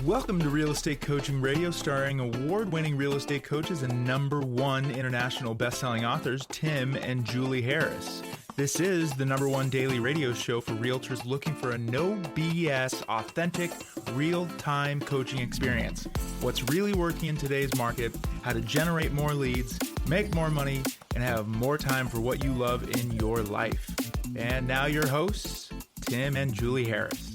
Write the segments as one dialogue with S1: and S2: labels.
S1: Welcome to Real Estate Coaching Radio, starring award-winning real estate coaches and #1 international best-selling authors, Tim and Julie Harris. This is the #1 daily radio show for realtors looking for a no BS, authentic, real-time coaching experience. What's really working in today's market, how to generate more leads, make more money, and have more time for what you love in your life. And now your hosts, Tim and Julie Harris.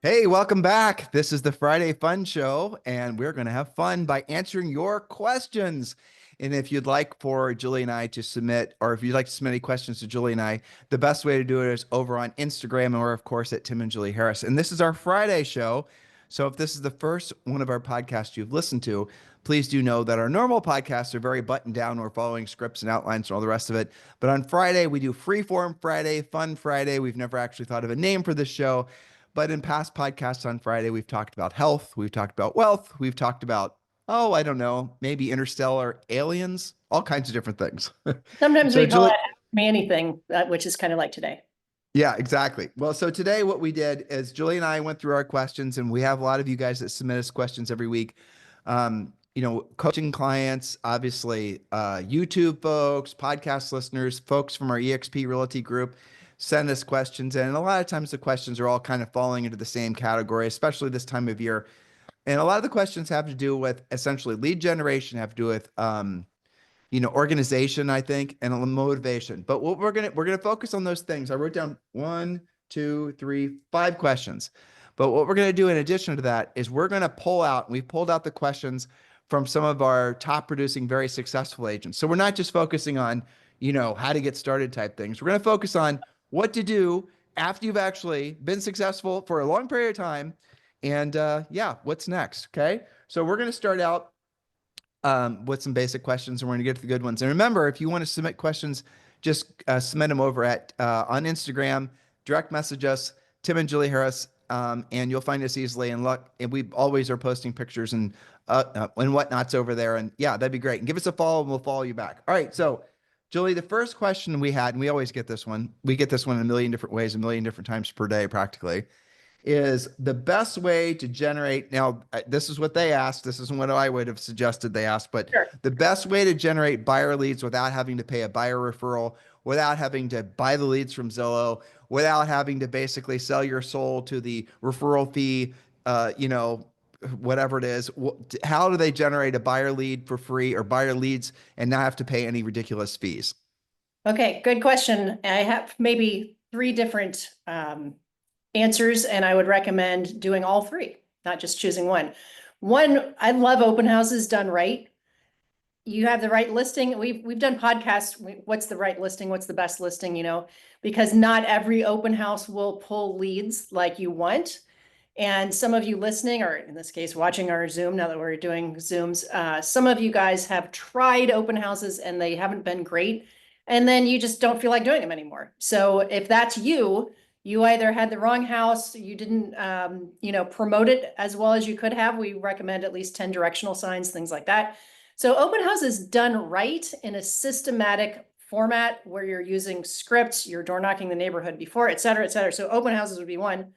S2: Hey, welcome back. This is the Friday Fun Show, and we're going to have fun by answering your questions. And if you'd like for Julie and I to submit, or if you'd like to submit any questions to Julie and I, the best way to do it is over on Instagram or, of course, at Tim and Julie Harris. And this is our Friday show. So if this is the first one of our podcasts you've listened to, please do know that our normal podcasts are very buttoned down. We're following scripts and outlines and all the rest of it. But on Friday, we do Freeform Friday, Fun Friday. We've never actually thought of a name for this show. But in past podcasts on Friday, we've talked about health, we've talked about wealth, we've talked about, I don't know, maybe interstellar aliens, all kinds of different things.
S3: Sometimes we call it Ask Me Anything, which is kind of like today.
S2: Yeah, exactly. Well, so today what we did is Julie and I went through our questions, and we have a lot of you guys that submit us questions every week. Coaching clients, obviously, YouTube folks, podcast listeners, folks from our EXP Realty group, send us questions. And a lot of times the questions are all kind of falling into the same category, especially this time of year. And a lot of the questions have to do with essentially lead generation, have to do with, organization, I think, and motivation. But what we're going to focus on those things. I wrote down 1, 2, 3, 5 questions. But what we're going to do in addition to that is we're going to pull out, and we've pulled out the questions from some of our top producing, very successful agents. So we're not just focusing on, how to get started type things. We're going to focus on what to do after you've actually been successful for a long period of time. And what's next? Okay. So we're going to start out with some basic questions, and we're going to get to the good ones. And remember, if you want to submit questions, just submit them over at on Instagram, direct message us, Tim and Julie Harris, and you'll find us easily. And we always are posting pictures and whatnots over there. And yeah, that'd be great. And give us a follow and we'll follow you back. All right. So Julie, the first question we had, and we always get this one, we get this one in a million different ways, a million different times per day practically, is the best way to generate, now this is what they asked, this isn't what I would have suggested they asked, but sure. The best way to generate buyer leads without having to pay a buyer referral, without having to buy the leads from Zillow, without having to basically sell your soul to the referral fee, whatever it is. How do they generate a buyer lead for free or buyer leads and not have to pay any ridiculous fees?
S3: Okay, good question. I have maybe 3 different answers, and I would recommend doing all 3, not just choosing one. One, I love open houses done right. You have the right listing. We've done podcasts. What's the right listing? What's the best listing? Because not every open house will pull leads like you want. And some of you listening, or in this case, watching our Zoom, now that we're doing Zooms, some of you guys have tried open houses and they haven't been great. And then you just don't feel like doing them anymore. So if that's you either had the wrong house, you didn't, promote it as well as you could have. We recommend at least 10 directional signs, things like that. So open houses done right in a systematic format where you're using scripts, you're door knocking the neighborhood before, et cetera, et cetera. So open houses would be one.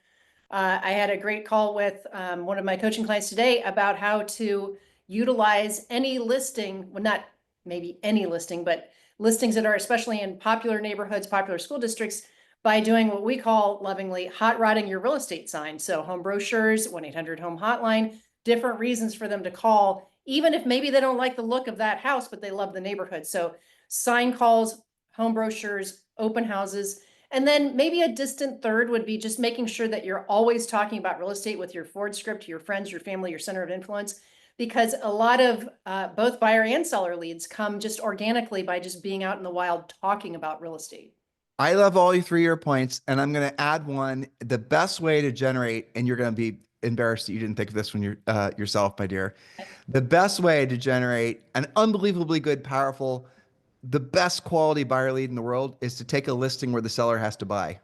S3: I had a great call with one of my coaching clients today about how to utilize any listing, well, not maybe any listing, but listings that are especially in popular neighborhoods, popular school districts, by doing what we call lovingly hot rodding your real estate sign. So home brochures, 1-800-HOME hotline, different reasons for them to call, even if maybe they don't like the look of that house, but they love the neighborhood. So sign calls, home brochures, open houses. And then maybe a distant third would be just making sure that you're always talking about real estate with your forward script, your friends, your family, your center of influence, because a lot of both buyer and seller leads come just organically by just being out in the wild talking about real estate.
S2: I love all 3 of your points, and I'm going to add one. The best way to generate, and you're going to be embarrassed that you didn't think of this one yourself, my dear. The best way to generate an unbelievably good, powerful, the best quality buyer lead in the world is to take a listing where the seller has to buy.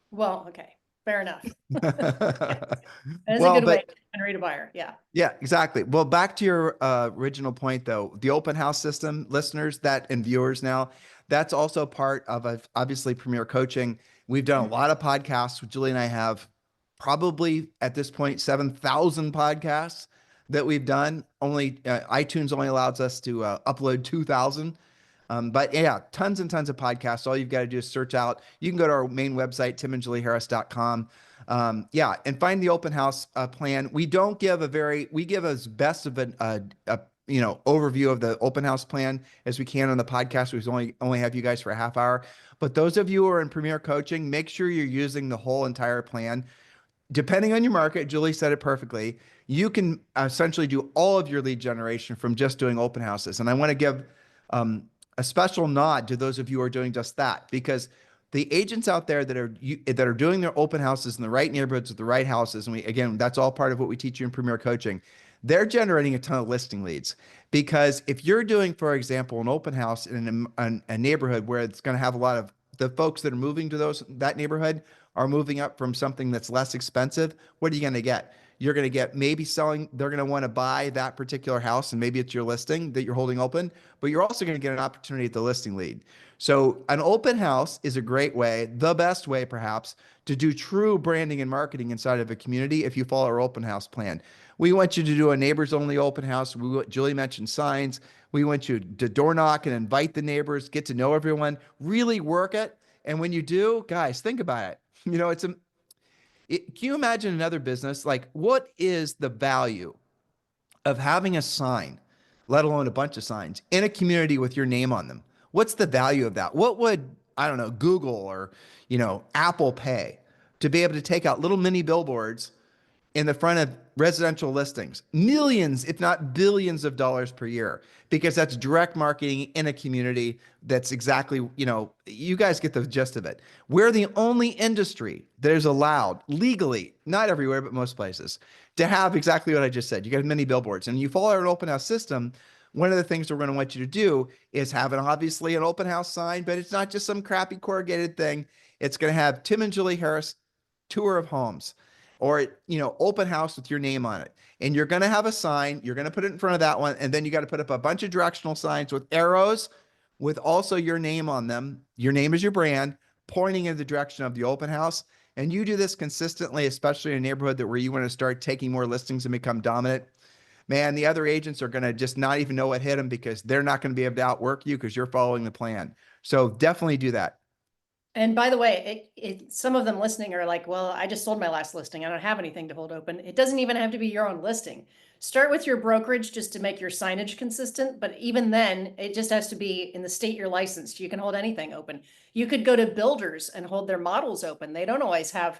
S3: Well, okay. Fair enough. That is a good way to generate a buyer. Yeah.
S2: Yeah, exactly. Well, back to your original point though, the open house system, listeners and viewers now, that's also part of obviously Premier Coaching. We've done a lot of podcasts. Julie and I have probably at this point 7,000 podcasts that we've done. Only iTunes only allows us to upload 2,000. But yeah, tons and tons of podcasts. All you've got to do is search out. You can go to our main website, timandjulieharris.com. Yeah, and find the open house plan. We don't give we give as best of a overview of the open house plan as we can on the podcast. We only have you guys for a half hour. But those of you who are in Premier Coaching, make sure you're using the whole entire plan. Depending on your market, Julie said it perfectly. You can essentially do all of your lead generation from just doing open houses. And I want to give a special nod to those of you who are doing just that, because the agents out there that are doing their open houses in the right neighborhoods with the right houses, and again, that's all part of what we teach you in Premier Coaching. They're generating a ton of listing leads, because if you're doing, for example, an open house in a neighborhood where it's going to have a lot of the folks that are moving to that neighborhood are moving up from something that's less expensive, what are you going to get? You're going to get maybe selling, they're going to want to buy that particular house, and maybe it's your listing that you're holding open, but you're also going to get an opportunity at the listing lead. So an open house is a great way, the best way perhaps, to do true branding and marketing inside of a community if you follow our open house plan. We want you to do a neighbors only open house. Julie mentioned signs. We want you to door knock and invite the neighbors, get to know everyone, really work it. And when you do, guys, think about it. Can you imagine another business? Like, what is the value of having a sign, let alone a bunch of signs, in a community with your name on them? What's the value of that? What would, I don't know, Google or, Apple pay to be able to take out little mini billboards in the front of residential listings? Millions, if not billions of dollars per year, because that's direct marketing in a community that's exactly, you guys get the gist of it. We're the only industry that is allowed legally, not everywhere, but most places, to have exactly what I just said. You got many billboards, and you follow our open house system. One of the things we're going to want you to do is have obviously an open house sign, but it's not just some crappy corrugated thing. It's going to have Tim and Julie Harris tour of homes, or, open house with your name on it. And you're going to have a sign, you're going to put it in front of that one. And then you got to put up a bunch of directional signs with arrows with also your name on them. Your name is your brand, pointing in the direction of the open house. And you do this consistently, especially in a neighborhood where you want to start taking more listings and become dominant. Man, the other agents are going to just not even know what hit them, because they're not going to be able to outwork you because you're following the plan. So definitely do that.
S3: And by the way, some of them listening are like, well, I just sold my last listing. I don't have anything to hold open. It doesn't even have to be your own listing. Start with your brokerage just to make your signage consistent. But even then, it just has to be in the state you're licensed. You can hold anything open. You could go to builders and hold their models open. They don't always have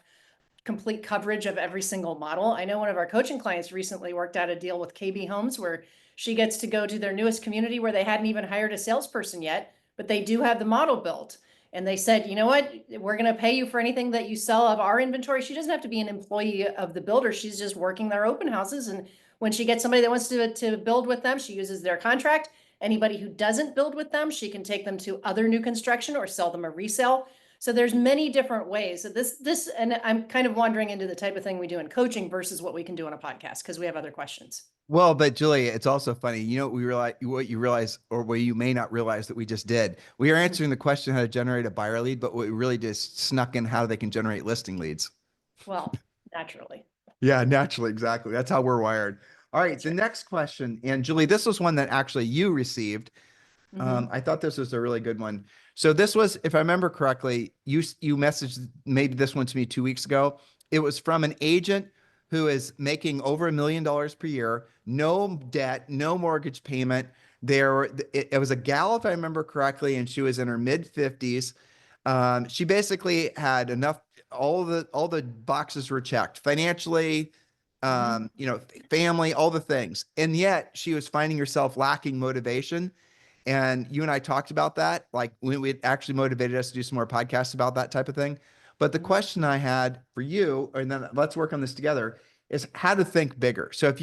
S3: complete coverage of every single model. I know one of our coaching clients recently worked out a deal with KB Homes where she gets to go to their newest community where they hadn't even hired a salesperson yet, but they do have the model built. And they said, you know what, we're going to pay you for anything that you sell of our inventory. She doesn't have to be an employee of the builder. She's just working their open houses. And when she gets somebody that wants to build with them, she uses their contract. Anybody who doesn't build with them, she can take them to other new construction or sell them a resale. So there's many different ways. So this, and I'm kind of wandering into the type of thing we do in coaching versus what we can do on a podcast, because we have other questions.
S2: Well, but Julie, it's also funny. What you realize, or what you may not realize that we just did. We are answering the question how to generate a buyer lead, but what we really just snuck in how they can generate listing leads.
S3: Well, naturally.
S2: Yeah, naturally. Exactly. That's how we're wired. All right. The next question, and Julie, this was one that actually you received. I thought this was a really good one. So this was, if I remember correctly, you messaged maybe this one to me 2 weeks ago. It was from an agent who is making over $1 million per year, no debt, no mortgage payment. It was a gal, if I remember correctly, and she was in her mid 50s. She basically had enough, all the boxes were checked financially, family, all the things. And yet she was finding herself lacking motivation. And you and I talked about that. Like, it actually motivated us to do some more podcasts about that type of thing. But the question I had for you, and then let's work on this together, is how to think bigger. So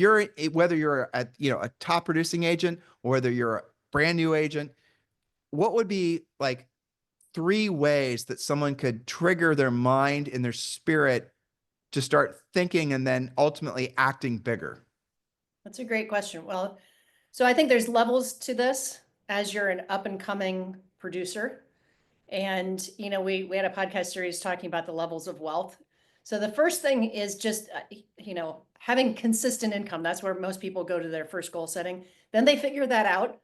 S2: whether you're a top producing agent or whether you're a brand new agent, what would be like 3 ways that someone could trigger their mind and their spirit to start thinking and then ultimately acting bigger?
S3: That's a great question. Well, so I think there's levels to this as you're an up and coming producer. And, we had a podcast series talking about the levels of wealth. So the first thing is just, having consistent income. That's where most people go to their first goal setting. Then they figure that out.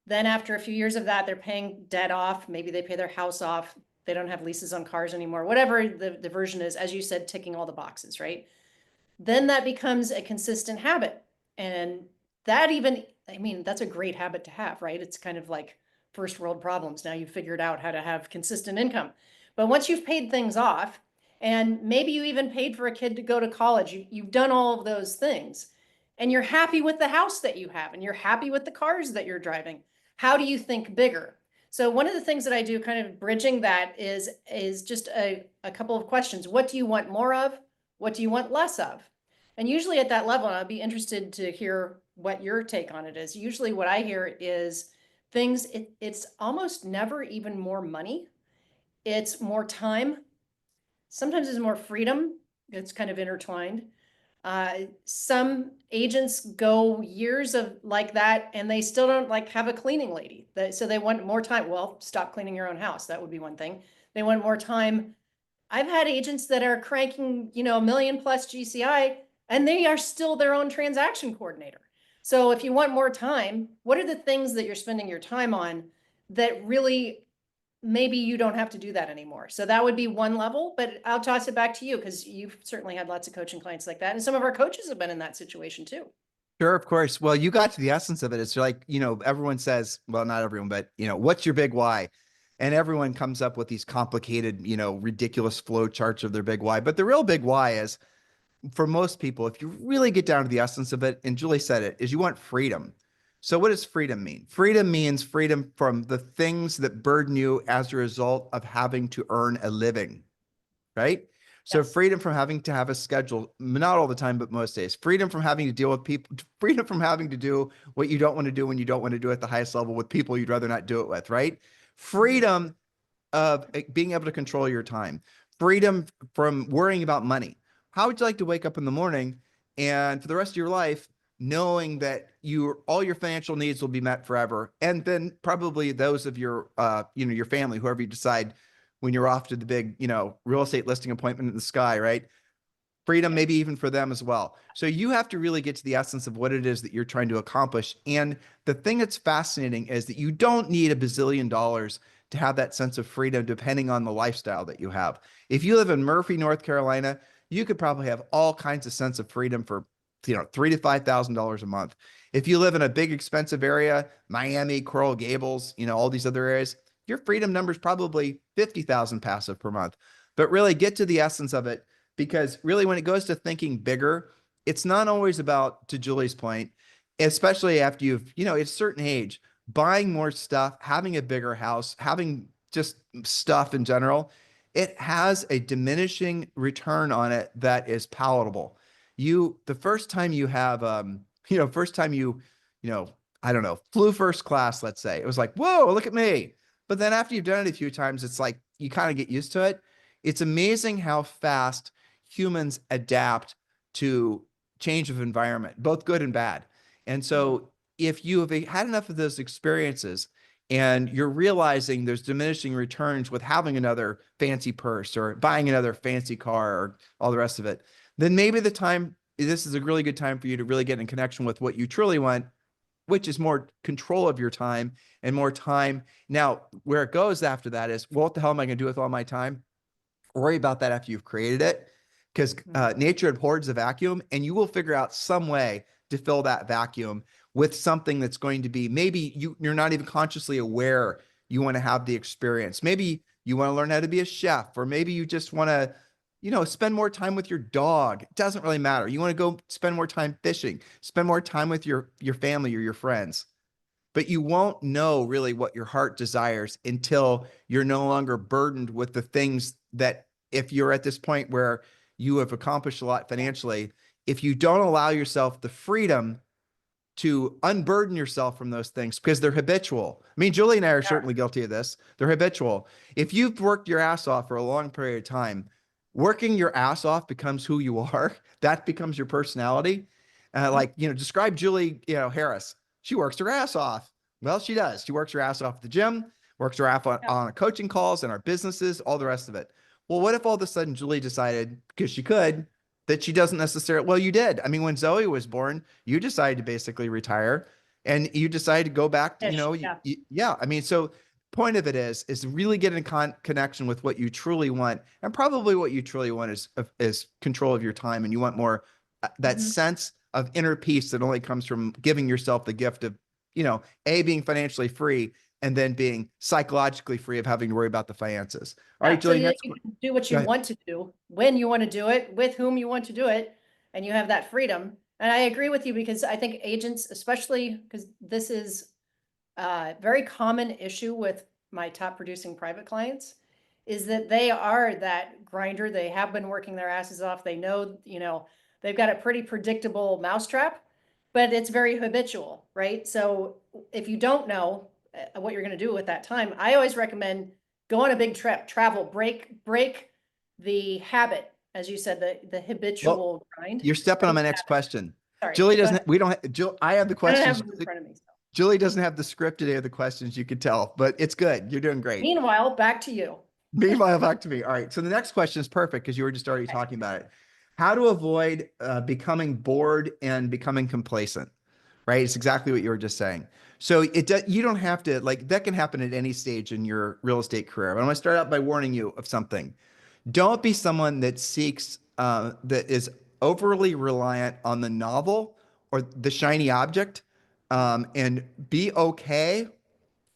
S3: Then after a few years of that, they're paying debt off. Maybe they pay their house off. They don't have leases on cars anymore, whatever the version is, as you said, ticking all the boxes, right? Then that becomes a consistent habit. And that even, that's a great habit to have, right? It's kind of like first world problems. Now you've figured out how to have consistent income. But once you've paid things off, and maybe you even paid for a kid to go to college, you've done all of those things, and you're happy with the house that you have, and you're happy with the cars that you're driving. How do you think bigger? So one of the things that I do, kind of bridging that, is just a couple of questions. What do you want more of? What do you want less of? And usually at that level, and I'd be interested to hear what your take on it is. Usually what I hear is things, it's almost never even more money. It's more time. Sometimes it's more freedom. It's kind of intertwined. Some agents go years of like that, and they still don't like have a cleaning lady. So they want more time. Well, stop cleaning your own house. That would be one thing. They want more time. I've had agents that are cranking, $1 million plus GCI, and they are still their own transaction coordinator. So if you want more time, what are the things that you're spending your time on that really maybe you don't have to do that anymore? So that would be one level, but I'll toss it back to you because you've certainly had lots of coaching clients like that. And some of our coaches have been in that situation too.
S2: Sure, of course. Well, you got to the essence of it. It's like, everyone says, well, not everyone, but, what's your big why? And everyone comes up with these complicated, ridiculous flow charts of their big why. But the real big why is, for most people, if you really get down to the essence of it, and Julie said it, is you want freedom. So what does freedom mean? Freedom means freedom from the things that burden you as a result of having to earn a living, right? So
S3: Yes.
S2: freedom from having to have a schedule, not all the time, but most days. Freedom from having to deal with people, freedom from having to do what you don't want to do when you don't want to do it at the highest level with people you'd rather not do it with, right? Freedom of being able to control your time. Freedom from worrying about money. How would you like to wake up in the morning and for the rest of your life, knowing that all your financial needs will be met forever, and then probably those of your your family, whoever you decide when you're off to the big real estate listing appointment in the sky, right? Freedom, maybe even for them as well. So you have to really get to the essence of what it is that you're trying to accomplish. And the thing that's fascinating is that you don't need $1 bazillion to have that sense of freedom, depending on the lifestyle that you have. If you live in Murphy, North Carolina, you could probably have all kinds of sense of freedom for $3,000 to $5,000 a month. If you live in a big expensive area, Miami, Coral Gables, all these other areas, your freedom number is probably 50,000 passive per month. But really get to the essence of it, because really when it goes to thinking bigger, it's not always about, to Julie's point, especially after you've, at a certain age, buying more stuff, having a bigger house, having just stuff in general, it has a diminishing return on it that is palatable. The first time you have, first time I don't know, flew first class, let's say, it was like, whoa, look at me. But then after you've done it a few times, it's like, you kind of get used to it. It's amazing how fast humans adapt to change of environment, both good and bad. And so if you have had enough of those experiences and you're realizing there's diminishing returns with having another fancy purse or buying another fancy car or all the rest of it, then maybe this is a really good time for you to really get in connection with what you truly want, which is more control of your time and more time. Now, where it goes after that is, well, what the hell am I going to do with all my time? Worry about that after you've created it, because nature abhors a vacuum, and you will figure out some way to fill that vacuum with something that's going to be, maybe you're not even consciously aware you want to have the experience. Maybe you want to learn how to be a chef, or maybe you just want to, spend more time with your dog. It doesn't really matter. You want to go spend more time fishing, spend more time with your family or your friends. But you won't know really what your heart desires until you're no longer burdened with the things that, if you're at this point where you have accomplished a lot financially, if you don't allow yourself the freedom to unburden yourself from those things, because they're habitual. I mean, Julie and I are certainly guilty of this. They're habitual. If you've worked your ass off for a long period of time, working your ass off becomes who you are. That becomes your personality. Describe Julie, Harris. She works her ass off. Well, she does. She works her ass off at the gym, works her ass on coaching calls and our businesses, all the rest of it. Well, what if all of a sudden Julie decided, because she could, that she doesn't necessarily, well, you did. I mean, when Zoe was born, you decided to basically retire and you decided to go back to,
S3: Ish, yeah.
S2: yeah. I mean, so point of it is really get in connection with what you truly want. And probably what you truly want is control of your time. And you want more that
S3: Mhm.
S2: sense of inner peace that only comes from giving yourself the gift of, being financially free and then being psychologically free of having to worry about the finances. All right,
S3: Yeah, so
S2: Julie,
S3: that
S2: next.
S3: you can do what
S2: Go
S3: you
S2: ahead.
S3: want to do, when you want to do it, with whom you want to do it, and you have that freedom. And I agree with you because I think agents, especially because this is a very common issue with my top producing private clients, is that they are that grinder. They have been working their asses off. They know, they've got a pretty predictable mousetrap, but it's very habitual, right? So if you don't know what you're going to do with that time, I always recommend go on a big trip, travel, break the habit, as you said, the
S2: Well,
S3: habitual grind.
S2: you're stepping on
S3: Break
S2: my
S3: the
S2: next
S3: habit.
S2: question.
S3: Sorry,
S2: Julie
S3: go ahead.
S2: doesn't, we don't, Jill, I have the
S3: I don't have
S2: questions.
S3: them in front of me. So.
S2: Julie doesn't have the script today of the questions, you could tell, but it's good. You're doing great.
S3: Meanwhile, back to you.
S2: Meanwhile, back to me. All right. So the next question is perfect because you were just already
S3: Okay.
S2: talking about it. How to avoid becoming bored and becoming complacent, right? It's exactly what you were just saying. So you don't have to, like, that can happen at any stage in your real estate career. But I'm going to start out by warning you of something. Don't be someone that seeks, that is overly reliant on the novel or the shiny object, and be okay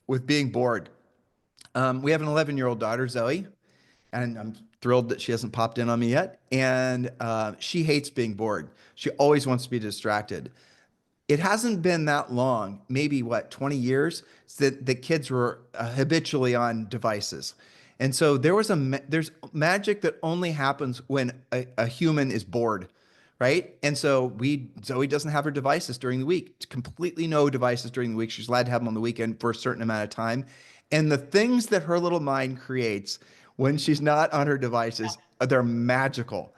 S2: with being bored. We have an 11-year-old daughter, Zoe, and I'm thrilled that she hasn't popped in on me yet. And she hates being bored. She always wants to be distracted. It hasn't been that long, maybe what, 20 years, that the kids were habitually on devices. And so there's magic that only happens when a human is bored, right? And so Zoe doesn't have her devices during the week. It's completely no devices during the week. She's allowed to have them on the weekend for a certain amount of time. And the things that her little mind creates when she's not on her devices, they're magical.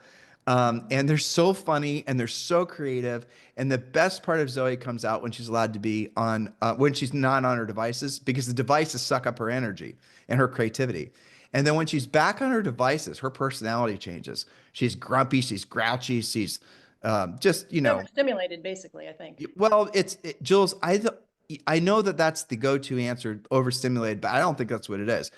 S2: And they're so funny and they're so creative. And the best part of Zoe comes out when she's allowed to be on, when she's not on her devices, because the devices suck up her energy and her creativity. And then when she's back on her devices, her personality changes. She's grumpy, she's grouchy, she's just,
S3: Overstimulated, basically, I think.
S2: well, Jules, I know that that's the go-to answer, overstimulated, but I don't think that's what it is.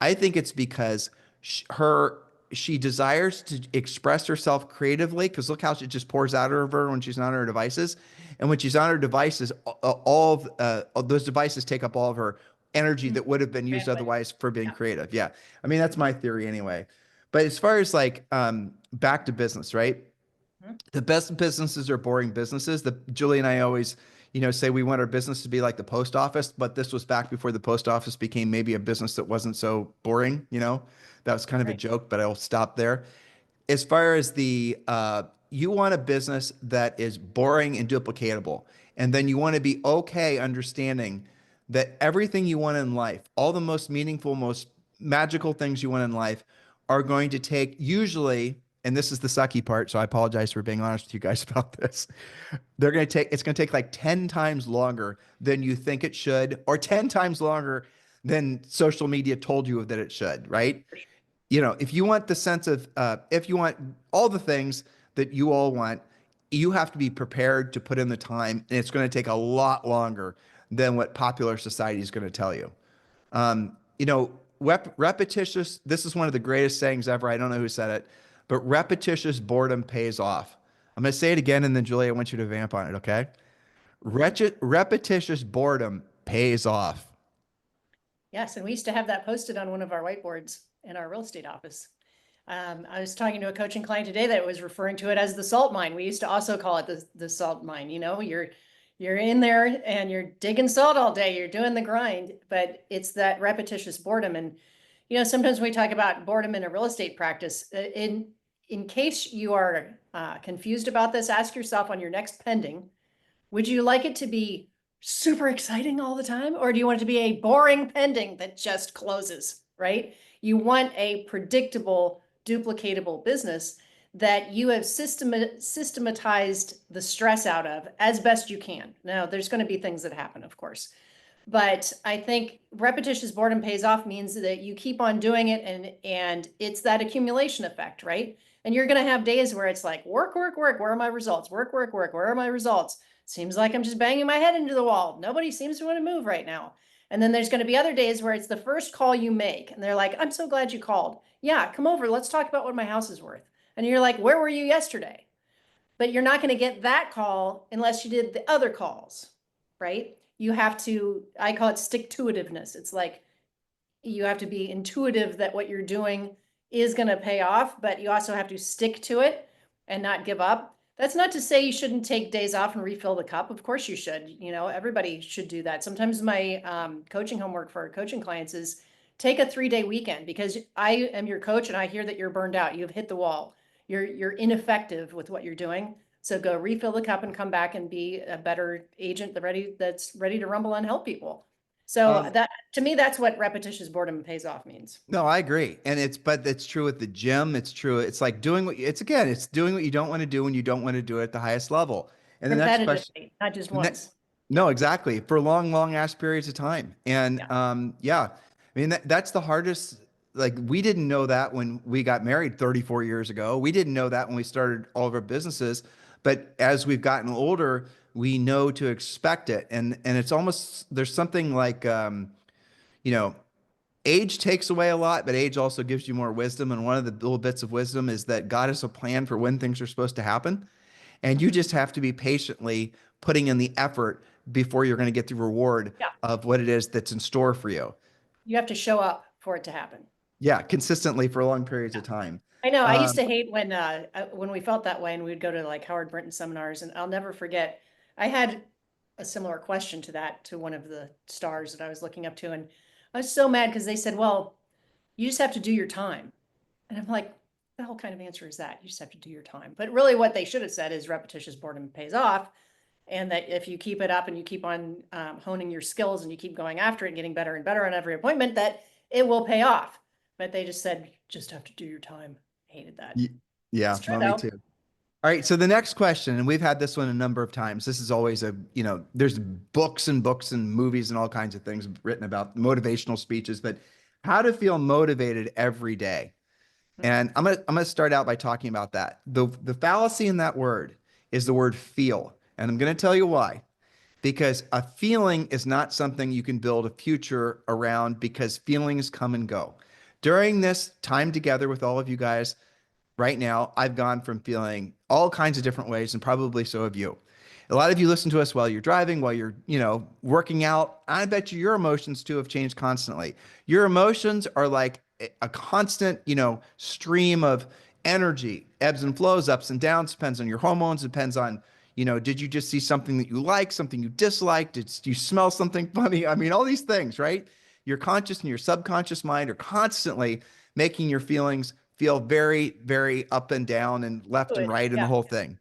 S2: I think it's because she desires to express herself creatively, because look how it just pours out of her when she's not on her devices. And when she's on her devices, all of those devices take up all of her energy that would have been used
S3: Bandwidth.
S2: otherwise for being
S3: Yeah.
S2: creative. Yeah. I mean, that's my theory anyway. But as far as like back to business, right? The best businesses are boring businesses. Julie and I always, say we want our business to be like the post office, but this was back before the post office became maybe a business that wasn't so boring. That was kind of a
S3: Right.
S2: joke, but I'll stop there. As far as you want a business that is boring and duplicatable, and then you want to be okay understanding that everything you want in life, all the most meaningful, most magical things you want in life are going to take usually, and this is the sucky part, so I apologize for being honest with you guys about this. It's going to take like 10 times longer than you think it should, or 10 times longer than social media told you that it should, right? If you want the sense of, if you want all the things that you all want, you have to be prepared to put in the time, and it's going to take a lot longer than what popular society is going to tell you. Um, you know, repetitious, this is one of the greatest sayings ever. I don't know who said it, but repetitious boredom pays off. I'm going to say it again, and then Julie, I want you to vamp on it, okay? Repetitious boredom pays off.
S3: Yes, and we used to have that posted on one of our whiteboards in our real estate office. I was talking to a coaching client today that was referring to it as the salt mine. We used to also call it the salt mine. You're in there and you're digging salt all day. You're doing the grind, but it's that repetitious boredom. And sometimes we talk about boredom in a real estate practice. In case you are confused about this, ask yourself on your next pending, would you like it to be super exciting all the time? Or do you want it to be a boring pending that just closes, right? You want a predictable, duplicatable business that you have systematized the stress out of as best you can. Now, there's going to be things that happen, of course, But I think repetitious boredom pays off means that you keep on doing it, and it's that accumulation effect, right? And you're going to have days where it's like work, work, work. Where are my results? Work, work, work. Where are my results? Seems like I'm just banging my head into the wall. Nobody seems to want to move right now. And then there's going to be other days where it's the first call you make and they're like, I'm so glad you called. Yeah, come over. Let's talk about what my house is worth. And you're like, where were you yesterday? But you're not going to get that call unless you did the other calls, right? You have to, I call it stick-to-itiveness. It's like you have to be intuitive that what you're doing is going to pay off, but you also have to stick to it and not give up. That's not to say you shouldn't take days off and refill the cup. Of course you should. You know, everybody should do that. Sometimes my coaching homework for our coaching clients is take a 3-day weekend because I am your coach and I hear that you're burned out. You've hit the wall. You're ineffective with what you're doing. So go refill the cup and come back and be a better agent that's ready to rumble and help people. So that, to me, that's what repetitious boredom pays off means.
S2: No, I agree. But it's true at the gym. It's true. It's like doing it's doing what you don't want to do when you don't want to do it at the highest level. And the next question,
S3: Repetitively, not just
S2: the ne-
S3: once.
S2: no, exactly. For long, long ass periods of time. And
S3: Yeah.
S2: yeah, I mean, that's the hardest. Like we didn't know that when we got married 34 years ago. We didn't know that when we started all of our businesses. But as we've gotten older, we know to expect it. And it's almost, there's something like, you know, age takes away a lot, but age also gives you more wisdom. And one of the little bits of wisdom is that God has a plan for when things are supposed to happen. And you just have to be patiently putting in the effort before you're going to get the reward
S3: Yeah.
S2: of what it is that's in store for you.
S3: You have to show up for it to happen.
S2: Yeah, consistently for long periods of time.
S3: I know. I used
S2: Um,
S3: to hate when we felt that way and we'd go to like Howard Brinton seminars, and I'll never forget. I had a similar question to that to one of the stars that I was looking up to, and I was so mad because they said, "Well, you just have to do your time," and I'm like, "The hell kind of answer is that? You just have to do your time." But really, what they should have said is repetitious boredom pays off, and that if you keep it up and you keep on honing your skills and you keep going after it and getting better and better on every appointment, that it will pay off. But they just said, "Just have to do your time." Hated that.
S2: y- yeah,
S3: It's true
S2: no, me
S3: though.
S2: too. All right, so the next question, and we've had this one a number of times. This is always there's books and books and movies and all kinds of things written about motivational speeches, but how to feel motivated every day. And I'm gonna start out by talking about that. The fallacy in that word is the word feel. And I'm gonna tell you why. Because a feeling is not something you can build a future around because feelings come and go. During this time together with all of you guys, right now, I've gone from feeling all kinds of different ways, and probably so have you. A lot of you listen to us while you're driving, while you're, working out. I bet you your emotions too have changed constantly. Your emotions are like a constant, stream of energy, ebbs and flows, ups and downs, depends on your hormones, depends on, did you just see something that you like, something you dislike? Did you smell something funny? I mean, all these things, right? Your conscious and your subconscious mind are constantly making your feelings feel very, very up and down and left and
S3: Good.
S2: right and the
S3: Yeah.
S2: whole thing.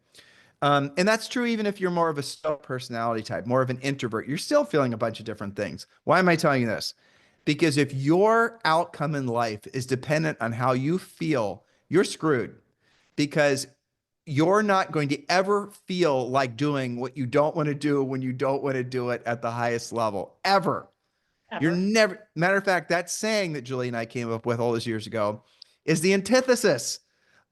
S2: And that's true even if you're more of a stoic personality type, more of an introvert. You're still feeling a bunch of different things. Why am I telling you this? Because if your outcome in life is dependent on how you feel, you're screwed because you're not going to ever feel like doing what you don't want to do when you don't want to do it at the highest level, ever. You're
S3: Ever.
S2: never, matter of fact, that saying that Julie and I came up with all those years ago is the antithesis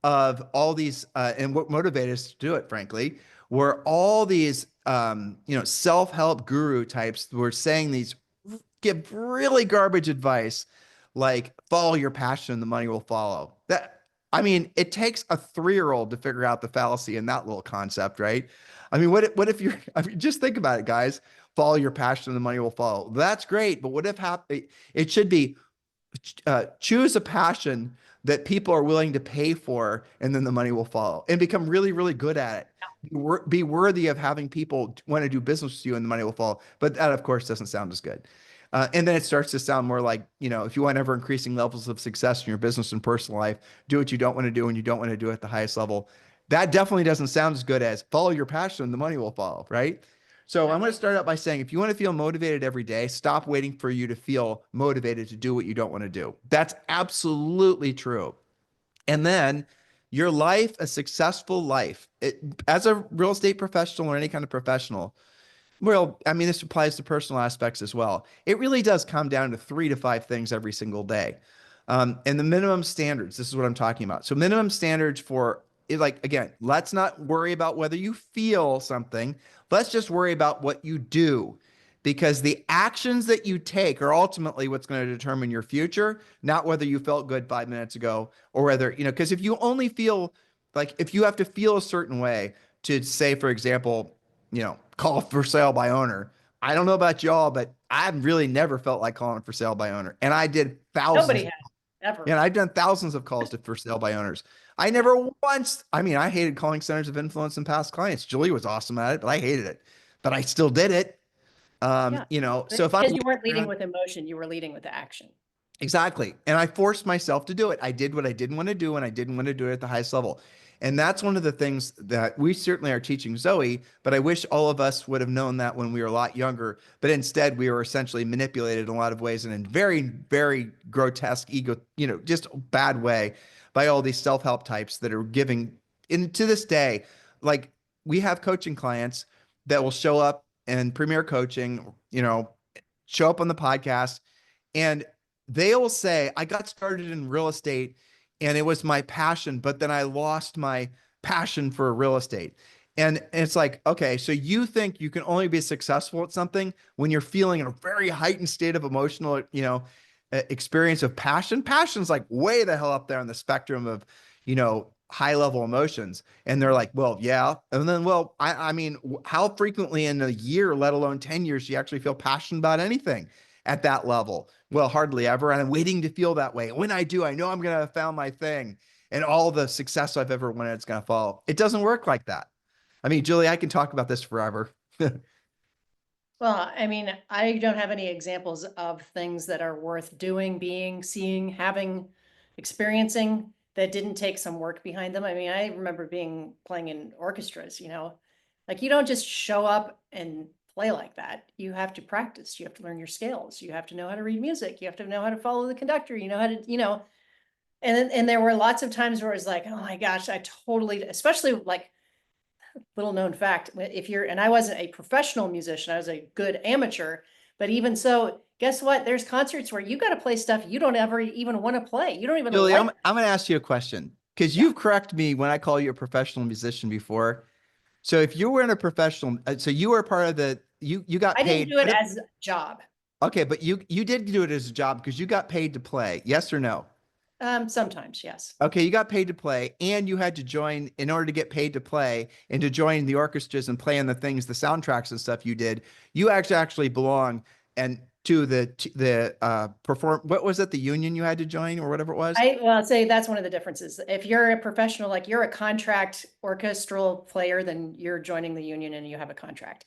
S2: of all these, and what motivated us to do it, frankly, were all these, self-help guru types were saying these, give really garbage advice, like follow your passion and the money will follow. I mean, it takes a 3-year-old to figure out the fallacy in that little concept, right? I mean, what if you're, I mean, just think about it, guys. Follow your passion and the money will follow. That's great. But what if it should be choose a passion that people are willing to pay for, and then the money will follow and become really, really good at it. Be worthy of having people want to do business with you and the money will follow. But that, of course, doesn't sound as good. And then it starts to sound more like, if you want ever increasing levels of success in your business and personal life, do what you don't want to do and you don't want to do it at the highest level. That definitely doesn't sound as good as follow your passion and the money will follow, right? So I'm going to start out by saying, if you want to feel motivated every day, stop waiting for you to feel motivated to do what you don't want to do. That's absolutely true. And then your life, a successful life, as a real estate professional or any kind of professional, Well, I mean, this applies to personal aspects as well. It really does come down to 3 to 5 things every single day. And the minimum standards, this is what I'm talking about. So minimum standards for it, like, again, let's not worry about whether you feel something. Let's just worry about what you do, because the actions that you take are ultimately what's going to determine your future, not whether you felt good 5 minutes ago or whether, because if you only feel like, if you have to feel a certain way to say, for example, call for sale by owner. I don't know about y'all, but I've really never felt like calling for sale by owner. And I did
S3: Nobody
S2: thousands,
S3: has ever.
S2: and I've done thousands of calls to for sale by owners. I never once, I mean, I hated calling centers of influence and past clients. Julie was awesome at it, but I hated it. But I still did it.
S3: Yeah.
S2: So if I'm
S3: Because you weren't leading
S2: around,
S3: with emotion, you were leading with action.
S2: exactly. And I forced myself to do it. I did what I didn't want to do, and I didn't want to do it at the highest level. And that's one of the things that we certainly are teaching Zoe, but I wish all of us would have known that when we were a lot younger. But instead, we were essentially manipulated in a lot of ways and in very, very grotesque, just bad way by all these self-help types that are giving. And to this day, like, we have coaching clients that will show up in Premier Coaching, show up on the podcast, and they'll say, I got started in real estate and it was my passion, but then I lost my passion for real estate. And it's like, okay, so you think you can only be successful at something when you're feeling in a very heightened state of emotional, experience of passion. Passion's like way the hell up there on the spectrum of, high level emotions. And they're like, well, yeah. And then, well, I mean, how frequently in a year, let alone 10 years, do you actually feel passionate about anything at that level? Well, hardly ever. And I'm waiting to feel that way. When I do, I know I'm going to have found my thing, and all the success I've ever wanted is going to follow. It doesn't work like that. I mean, Julie, I can talk about this forever.
S3: Well, I mean, I don't have any examples of things that are worth doing, being, seeing, having, experiencing that didn't take some work behind them. I mean, I remember playing in orchestras, like you don't just show up and play like that. You have to practice. You have to learn your scales. You have to know how to read music. You have to know how to follow the conductor. You know how to, and there were lots of times where it was like, oh my gosh, I totally, especially like, little known fact, and I wasn't a professional musician, I was a good amateur, but even so, guess what? There's concerts where you got to play stuff you don't ever even want to play. You don't even
S2: Julie,
S3: like.
S2: I'm going to ask you a question, because
S3: Yeah.
S2: you've corrected me when I call you a professional musician before. So if you were in a professional, so you were part of you got
S3: I didn't
S2: paid.
S3: do it as a job.
S2: Okay, but you did do it as a job because you got paid to play. Yes or no?
S3: Sometimes, yes.
S2: Okay, you got paid to play, and you had to join in order to get paid to play and to join the orchestras and play in the things, the soundtracks and stuff you did. You actually belong and to the perform. What was it? The union you had to join or whatever it was.
S3: I'd say that's one of the differences. If you're a professional, like you're a contract orchestral player, then you're joining the union and you have a contract.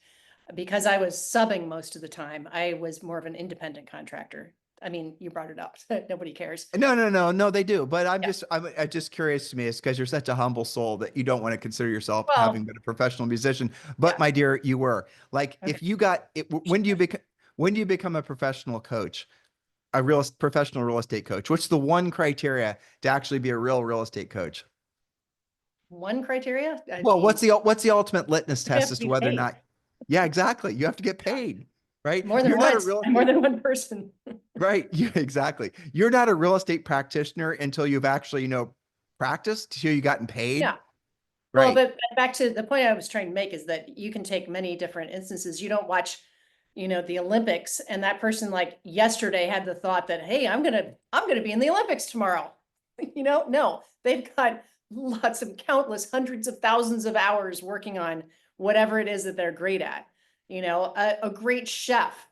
S3: Because I was subbing most of the time, I was more of an independent contractor. I mean, you brought it up. Nobody cares.
S2: No, they do. But
S3: Yeah.
S2: I'm just curious to me. It's because you're such a humble soul that you don't want to consider yourself
S3: Well,
S2: having been a professional musician. But
S3: yeah.
S2: my dear, you were. Like,
S3: Okay.
S2: if you got it, when do you become a professional coach, a professional real estate coach? What's the one criteria to actually be a real estate coach?
S3: One criteria, I
S2: Well,
S3: mean,
S2: what's the ultimate litmus
S3: you have
S2: test
S3: to
S2: as to
S3: be
S2: whether or
S3: paid
S2: not? Yeah, exactly. You have to get paid, right?
S3: more than
S2: You're not a
S3: once,
S2: real
S3: and more
S2: estate.
S3: than one person.
S2: Right. Yeah, exactly. You're not a real estate practitioner until you've actually, practiced, till you gotten paid.
S3: Yeah. Well,
S2: Right.
S3: but back to the point I was trying to make is that you can take many different instances. You don't watch, the Olympics, and that person like yesterday had the thought that, hey, I'm gonna be in the Olympics tomorrow. No, they've got lots of countless hundreds of thousands of hours working on whatever it is that they're great at. A great chef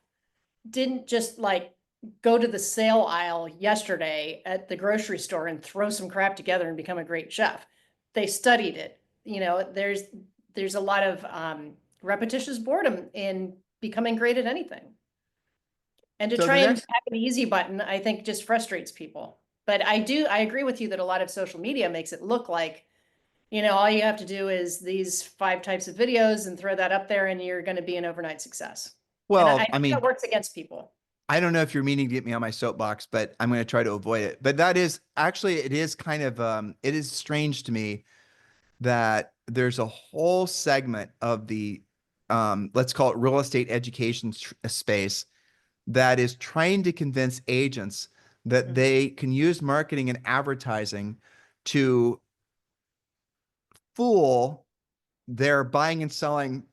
S3: didn't just like go to the sale aisle yesterday at the grocery store and throw some crap together and become a great chef. They studied it. There's a lot of repetitious boredom in becoming great at anything. And to
S2: So
S3: try
S2: the
S3: and
S2: next,
S3: have an easy button, I think just frustrates people. But I agree with you that a lot of social media makes it look like, all you have to do is these 5 types of videos and throw that up there and you're going to be an overnight success. And I
S2: well, I
S3: think that
S2: mean,
S3: works against people.
S2: I don't know if you're meaning to get me on my soapbox, but I'm going to try to avoid it. But that is actually, it is kind of, it is strange to me that there's a whole segment of the let's call it real estate education space that is trying to convince agents that they can use marketing and advertising to fool their buying and selling,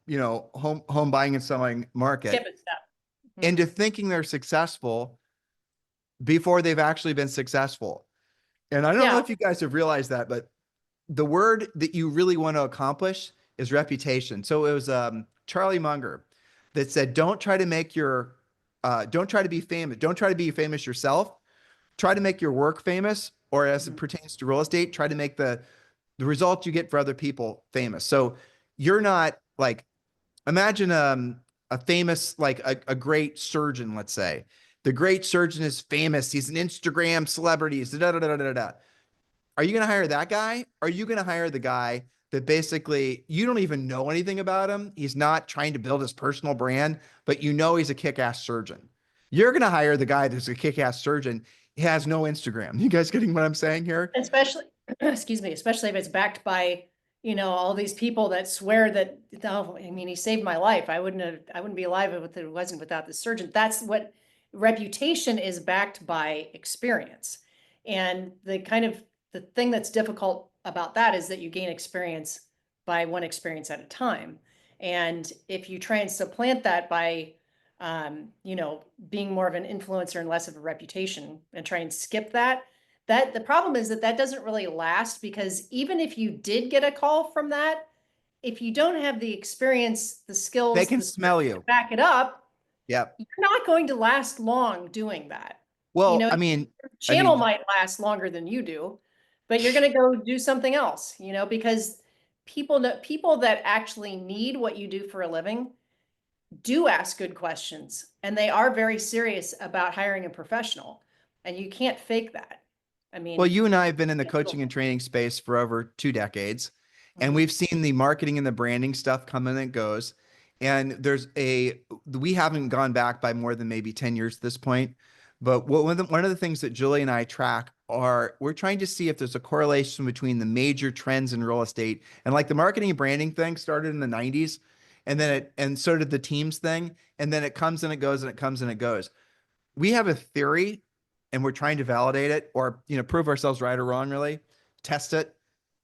S2: home buying and selling market
S3: Skip a step.
S2: into thinking they're successful before they've actually been successful. And I don't know if you guys have realized that, but the word that you really want to accomplish is reputation. So it was Charlie Munger that said, don't try to be famous. Don't try to be famous yourself. Try to make your work famous, or as it pertains to real estate, try to make the results you get for other people famous. So you're not like, imagine a famous, like a great surgeon, let's say. The great surgeon is famous. He's an Instagram celebrity. Are you going to hire that guy? Are you going to hire the guy that basically you don't even know anything about him? He's not trying to build his personal brand, but he's a kick-ass surgeon. You're going to hire the guy that's a kick-ass surgeon. He has no Instagram. You guys getting what I'm saying here?
S3: Especially, excuse me, especially if it's backed by, all these people that swear that, oh, I mean, he saved my life. I wouldn't be alive if it wasn't without the surgeon. That's what reputation is, backed by experience. And the thing that's difficult about that is that you gain experience by one experience at a time. And if you try and supplant that by, being more of an influencer and less of a reputation, and try and skip that the problem is that doesn't really last, because even if you did get a call from that, if you don't have the experience, the skills,
S2: they can smell you,
S3: back it up.
S2: Yep.
S3: You're not going to last long doing that.
S2: Well,
S3: your channel might last longer than you do, but you're going to go do something else, because people that actually need what you do for a living do ask good questions, and they are very serious about hiring a professional, and you can't fake that. I mean,
S2: well, you and I have been in the coaching and training space for over 2 decades, and we've seen the marketing and the branding stuff come and it goes. And we haven't gone back by more than maybe 10 years at this point. But one of the things that Julie and I track we're trying to see if there's a correlation between the major trends in real estate, and like the marketing and branding thing started in the 90s, and then so did the teams thing. And then it comes and it goes, and it comes and it goes. We have a theory, and we're trying to validate it, or, prove ourselves right or wrong, really test it,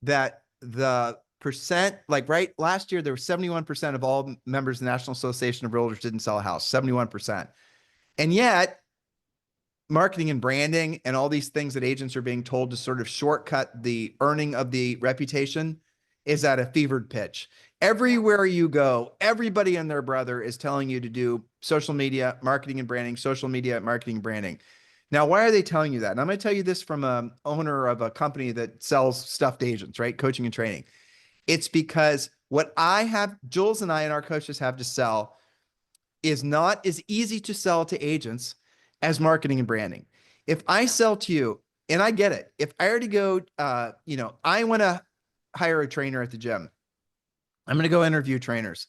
S2: that the percent, like last year, there were 71% of all members of the National Association of Realtors didn't sell a house, 71%. And yet marketing and branding and all these things that agents are being told to sort of shortcut the earning of the reputation is at a fevered pitch. Everywhere you go, everybody and their brother is telling you to do social media marketing and branding, social media marketing and branding. Now, why are they telling you that? And I'm going to tell you this from an owner of a company that sells stuff to agents, right? Coaching and training. It's because what Jules and I and our coaches have to sell is not as easy to sell to agents as marketing and branding. If I sell to you, and I get it, if I already go, I want to hire a trainer at the gym. I'm going to go interview trainers.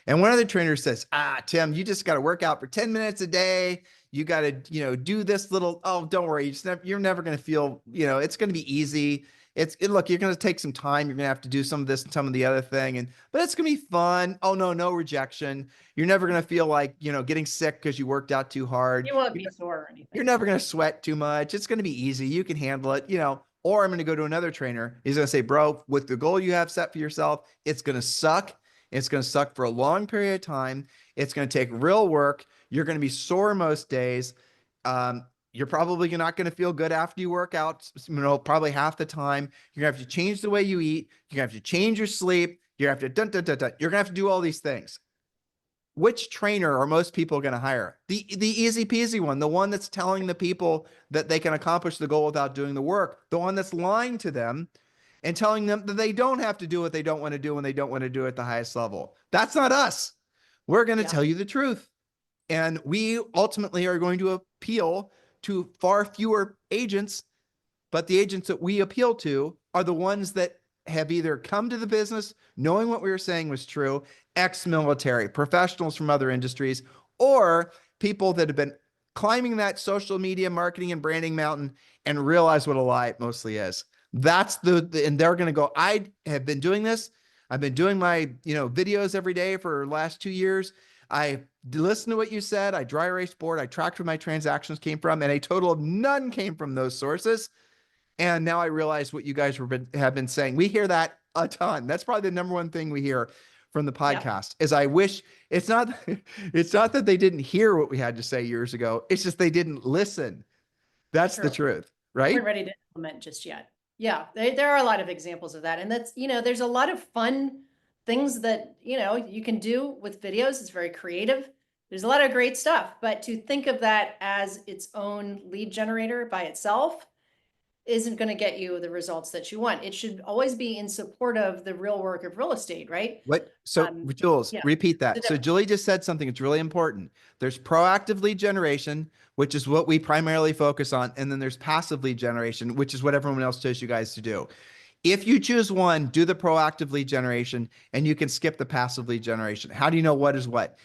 S2: And one of the trainers says, Tim, you just got to work out for 10 minutes a day. You got to, do this little, don't worry. You're never going to feel, it's going to be easy. Look, you're going to take some time. You're going to have to do some of this and some of the other thing. But it's going to be fun. Oh, no rejection. You're never going to feel like, getting sick because you worked out too hard.
S3: You won't be sore or anything.
S2: You're never going to sweat too much. It's going to be easy. You can handle it, or I'm going to go to another trainer. He's going to say, bro, with the goal you have set for yourself, it's going to suck. It's going to suck for a long period of time. It's going to take real work. You're going to be sore most days. You're probably not going to feel good after you work out, probably half the time. You're going to have to change the way you eat. You're going to have to change your sleep. You're going to have to, you're going to have to do all these things. Which trainer are most people going to hire? The easy peasy one, the one that's telling the people that they can accomplish the goal without doing the work, the one that's lying to them and telling them that they don't have to do what they don't want to do when they don't want to do it at the highest level. That's not us. We're going to tell you the truth. And we ultimately are going to appeal to far fewer agents, but the agents that we appeal to are the ones that have either come to the business knowing what we were saying was true, ex-military, professionals from other industries, or people that have been climbing that social media marketing and branding mountain and realize what a lie it mostly is. That's and they're going to go, I have been doing this. I've been doing my, videos every day for the last 2 years. I listened to what you said. I dry erase board. I tracked where my transactions came from, and a total of none came from those sources. And now I realize what you guys have been saying. We hear that a ton. That's probably the number one thing we hear from the
S3: Yep.
S2: podcast is I wish it's not, it's not that they didn't hear what we had to say years ago. It's just they didn't listen. That's the
S3: True.
S2: truth,
S3: We're
S2: right?
S3: ready to implement just yet. Yeah, there are a lot of examples of that. And that's, there's a lot of fun things that, you can do with videos. It's very creative. There's a lot of great stuff, but to think of that as its own lead generator by itself isn't going to get you the results that you want. It should always be in support of the real work of real estate, right?
S2: What? So, Jules,
S3: Yeah.
S2: repeat that.
S3: The
S2: So,
S3: difference.
S2: Julie just said something that's really important. There's proactive lead generation, which is what we primarily focus on. And then there's passive lead generation, which is what everyone else tells you guys to do. If you choose one, do the proactive lead generation and you can skip the passive lead generation. How do you know what is what?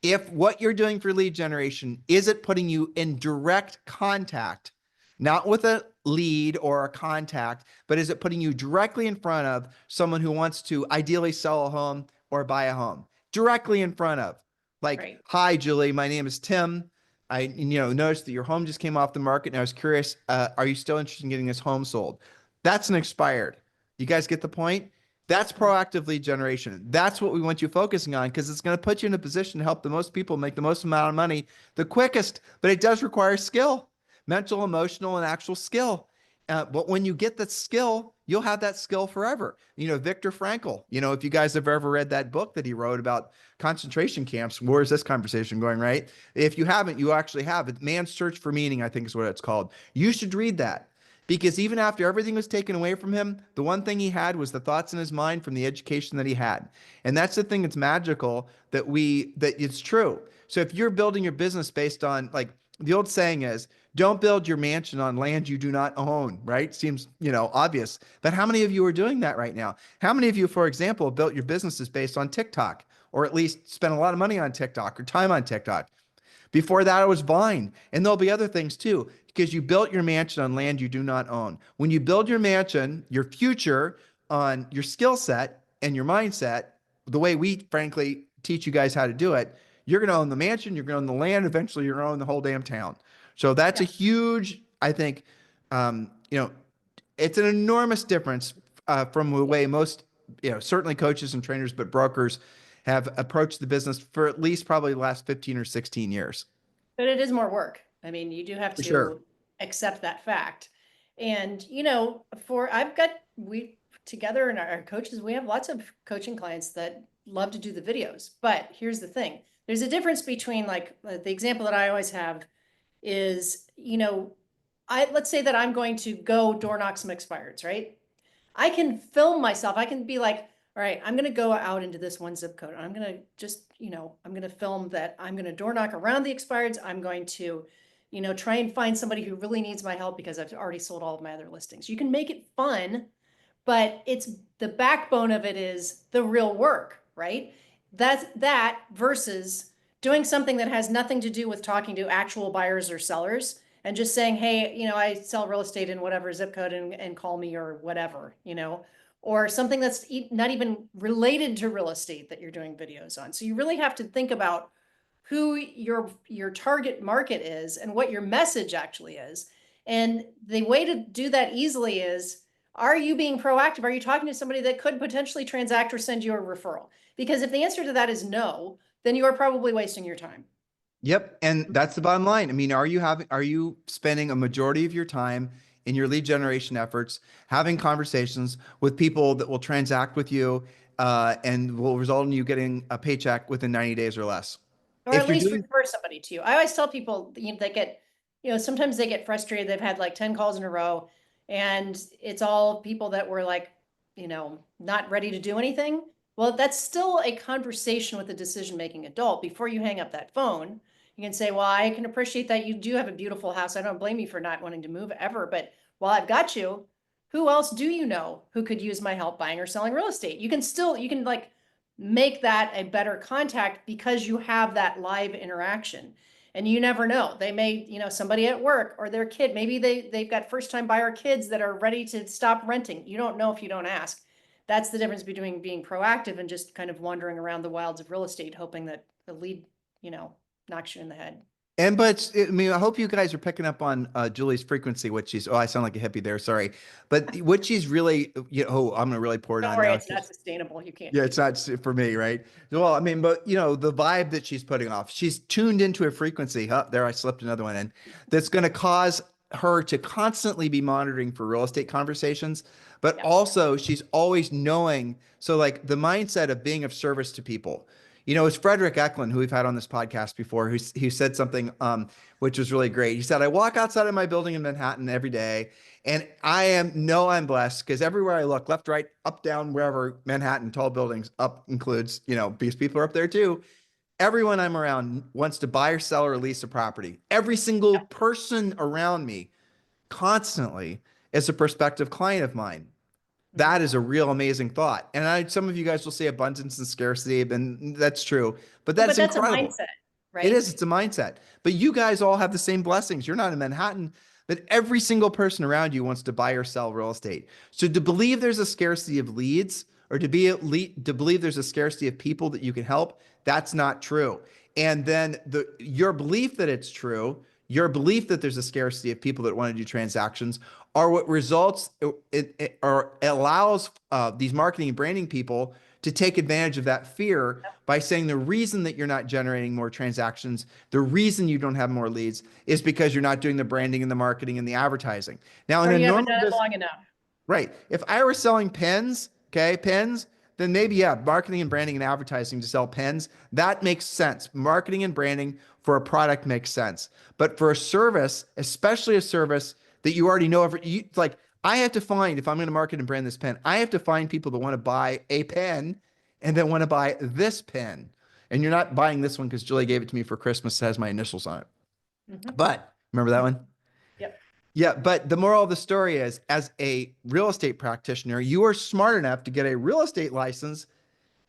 S2: If what you're doing for lead generation, is it putting you in direct contact, not with a lead or a contact, but is it putting you directly in front of someone who wants to ideally sell a home or buy a home? Directly in front of. Like,
S3: Right.
S2: hi, Julie, my name is Tim. I noticed that your home just came off the market and I was curious, are you still interested in getting this home sold? That's an expired. You guys get the point? That's proactive lead generation. That's what we want you focusing on because it's going to put you in a position to help the most people make the most amount of money the quickest, but it does require skill, mental, emotional, and actual skill. But when you get that skill, you'll have that skill forever. Viktor Frankl, if you guys have ever read that book that he wrote about concentration camps, where's this conversation going, right? If you haven't, you actually have it. Man's Search for Meaning, I think is what it's called. You should read that. Because even after everything was taken away from him, the one thing he had was the thoughts in his mind from the education that he had. And that's the thing that's magical that it's true. So if you're building your business based on, like, the old saying is, don't build your mansion on land you do not own, right? Seems, obvious. But how many of you are doing that right now? How many of you, for example, have built your businesses based on TikTok, or at least spent a lot of money on TikTok or time on TikTok? Before that, it was Vine. And there'll be other things too, because you built your mansion on land you do not own. When you build your mansion, your future on your skill set and your mindset, the way we frankly teach you guys how to do it, you're going to own the mansion, you're going to own the land, eventually you're going to own the whole damn town. So that's a huge, I think, it's an enormous difference from the way most, certainly coaches and trainers, but brokers have approached the business for at least probably the last 15 or 16 years.
S3: But it is more work. I mean, you do have
S2: For
S3: to
S2: sure.
S3: accept that fact. And, we together and our coaches, we have lots of coaching clients that love to do the videos. But here's the thing. There's a difference between, like, the example that I always have is, let's say that I'm going to go door knock some expireds, right? I can film myself. I can be like, all right, I'm going to go out into this one zip code. I'm going to just, I'm going to film that. I'm going to door knock around the expireds. I'm going to, try and find somebody who really needs my help because I've already sold all of my other listings. You can make it fun, but it's the backbone of it is the real work, right? That's that versus doing something that has nothing to do with talking to actual buyers or sellers and just saying, hey, I sell real estate in whatever zip code and call me or whatever, or something that's not even related to real estate that you're doing videos on. So you really have to think about who your target market is and what your message actually is. And the way to do that easily is, are you being proactive? Are you talking to somebody that could potentially transact or send you a referral? Because if the answer to that is no, then you are probably wasting your time.
S2: Yep. And that's the bottom line. I mean, are you spending a majority of your time in your lead generation efforts, having conversations with people that will transact with you, and will result in you getting a paycheck within 90 days or less?
S3: Or
S2: If
S3: at
S2: you're
S3: least
S2: doing,
S3: refer somebody to you. I always tell people, they get, sometimes they get frustrated. They've had like 10 calls in a row and it's all people that were like, not ready to do anything. Well, that's still a conversation with a decision-making adult. Before you hang up that phone, you can say, well, I can appreciate that you do have a beautiful house. I don't blame you for not wanting to move ever, but while I've got you, who else do you know who could use my help buying or selling real estate? You can like make that a better contact because you have that live interaction. And you never know. They may, somebody at work or their kid, maybe they've got first time buyer kids that are ready to stop renting. You don't know if you don't ask. that's the difference between being proactive and just kind of wandering around the wilds of real estate, hoping that the lead, knocks you in the head.
S2: I mean, I hope you guys are picking up on Julie's frequency, I sound like a hippie there, sorry. But what she's really, I'm going to really pour it
S3: Don't
S2: on
S3: worry,
S2: now.
S3: it's not sustainable. You can't.
S2: Yeah, it's not for me, right? Well, I mean, but the vibe that she's putting off, she's tuned into a frequency. There, I slipped another one in. That's going to cause her to constantly be monitoring for real estate conversations, but
S3: Yeah.
S2: also she's always knowing. So like the mindset of being of service to people. It's Frederick Eklund, who we've had on this podcast before, who said something which was really great. He said, I walk outside of my building in Manhattan every day, and I'm blessed because everywhere I look, left, right, up, down, wherever, Manhattan, tall buildings, up includes, because people are up there too. Everyone I'm around wants to buy or sell or lease a property. Every single person around me constantly is a prospective client of mine. That is a real amazing thought. And some of you guys will say abundance and scarcity, and that's true, but that's incredible.
S3: A mindset, right?
S2: It is. It's a mindset. But you guys all have the same blessings. You're not in Manhattan, but every single person around you wants to buy or sell real estate. So to believe there's a scarcity of leads, or to believe there's a scarcity of people that you can help, that's not true. And then your belief that it's true, your belief that there's a scarcity of people that want to do transactions, are what results or allows these marketing and branding people to take advantage of that fear by saying the reason that you're not generating more transactions, the reason you don't have more leads, is because you're not doing the branding and the marketing and the advertising. Now,
S3: in a normal business, long enough.
S2: Right. If I were selling pens, then maybe, yeah, marketing and branding and advertising to sell pens, that makes sense. Marketing and branding for a product makes sense. But for a service, especially a service that you already know, like I have to find, if I'm going to market and brand this pen, I have to find people that want to buy a pen and then want to buy this pen. And you're not buying this one because Julie gave it to me for Christmas. It has my initials on it. Mm-hmm. But remember that one?
S3: Yep.
S2: Yeah, but the moral of the story is, as a real estate practitioner, you are smart enough to get a real estate license,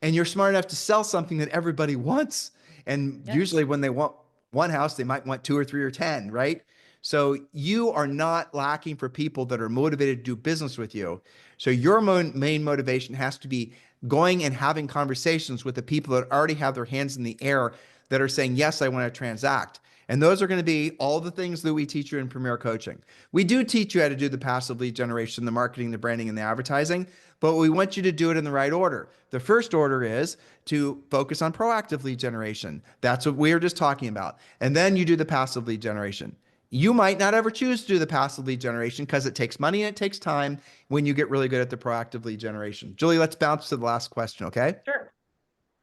S2: and you're smart enough to sell something that everybody wants. And usually when they want one house, they might want 2 or 3 or 10, right? So you are not lacking for people that are motivated to do business with you. So your main motivation has to be going and having conversations with the people that already have their hands in the air, that are saying, yes, I want to transact. And those are going to be all the things that we teach you in Premier Coaching. We do teach you how to do the passive lead generation, the marketing, the branding, and the advertising, but we want you to do it in the right order. The first order is to focus on proactive lead generation. That's what we were just talking about. And then you do the passive lead generation. You might not ever choose to do the passive lead generation because it takes money and it takes time when you get really good at the proactive lead generation. Julie, let's bounce to the last question, okay?
S3: Sure.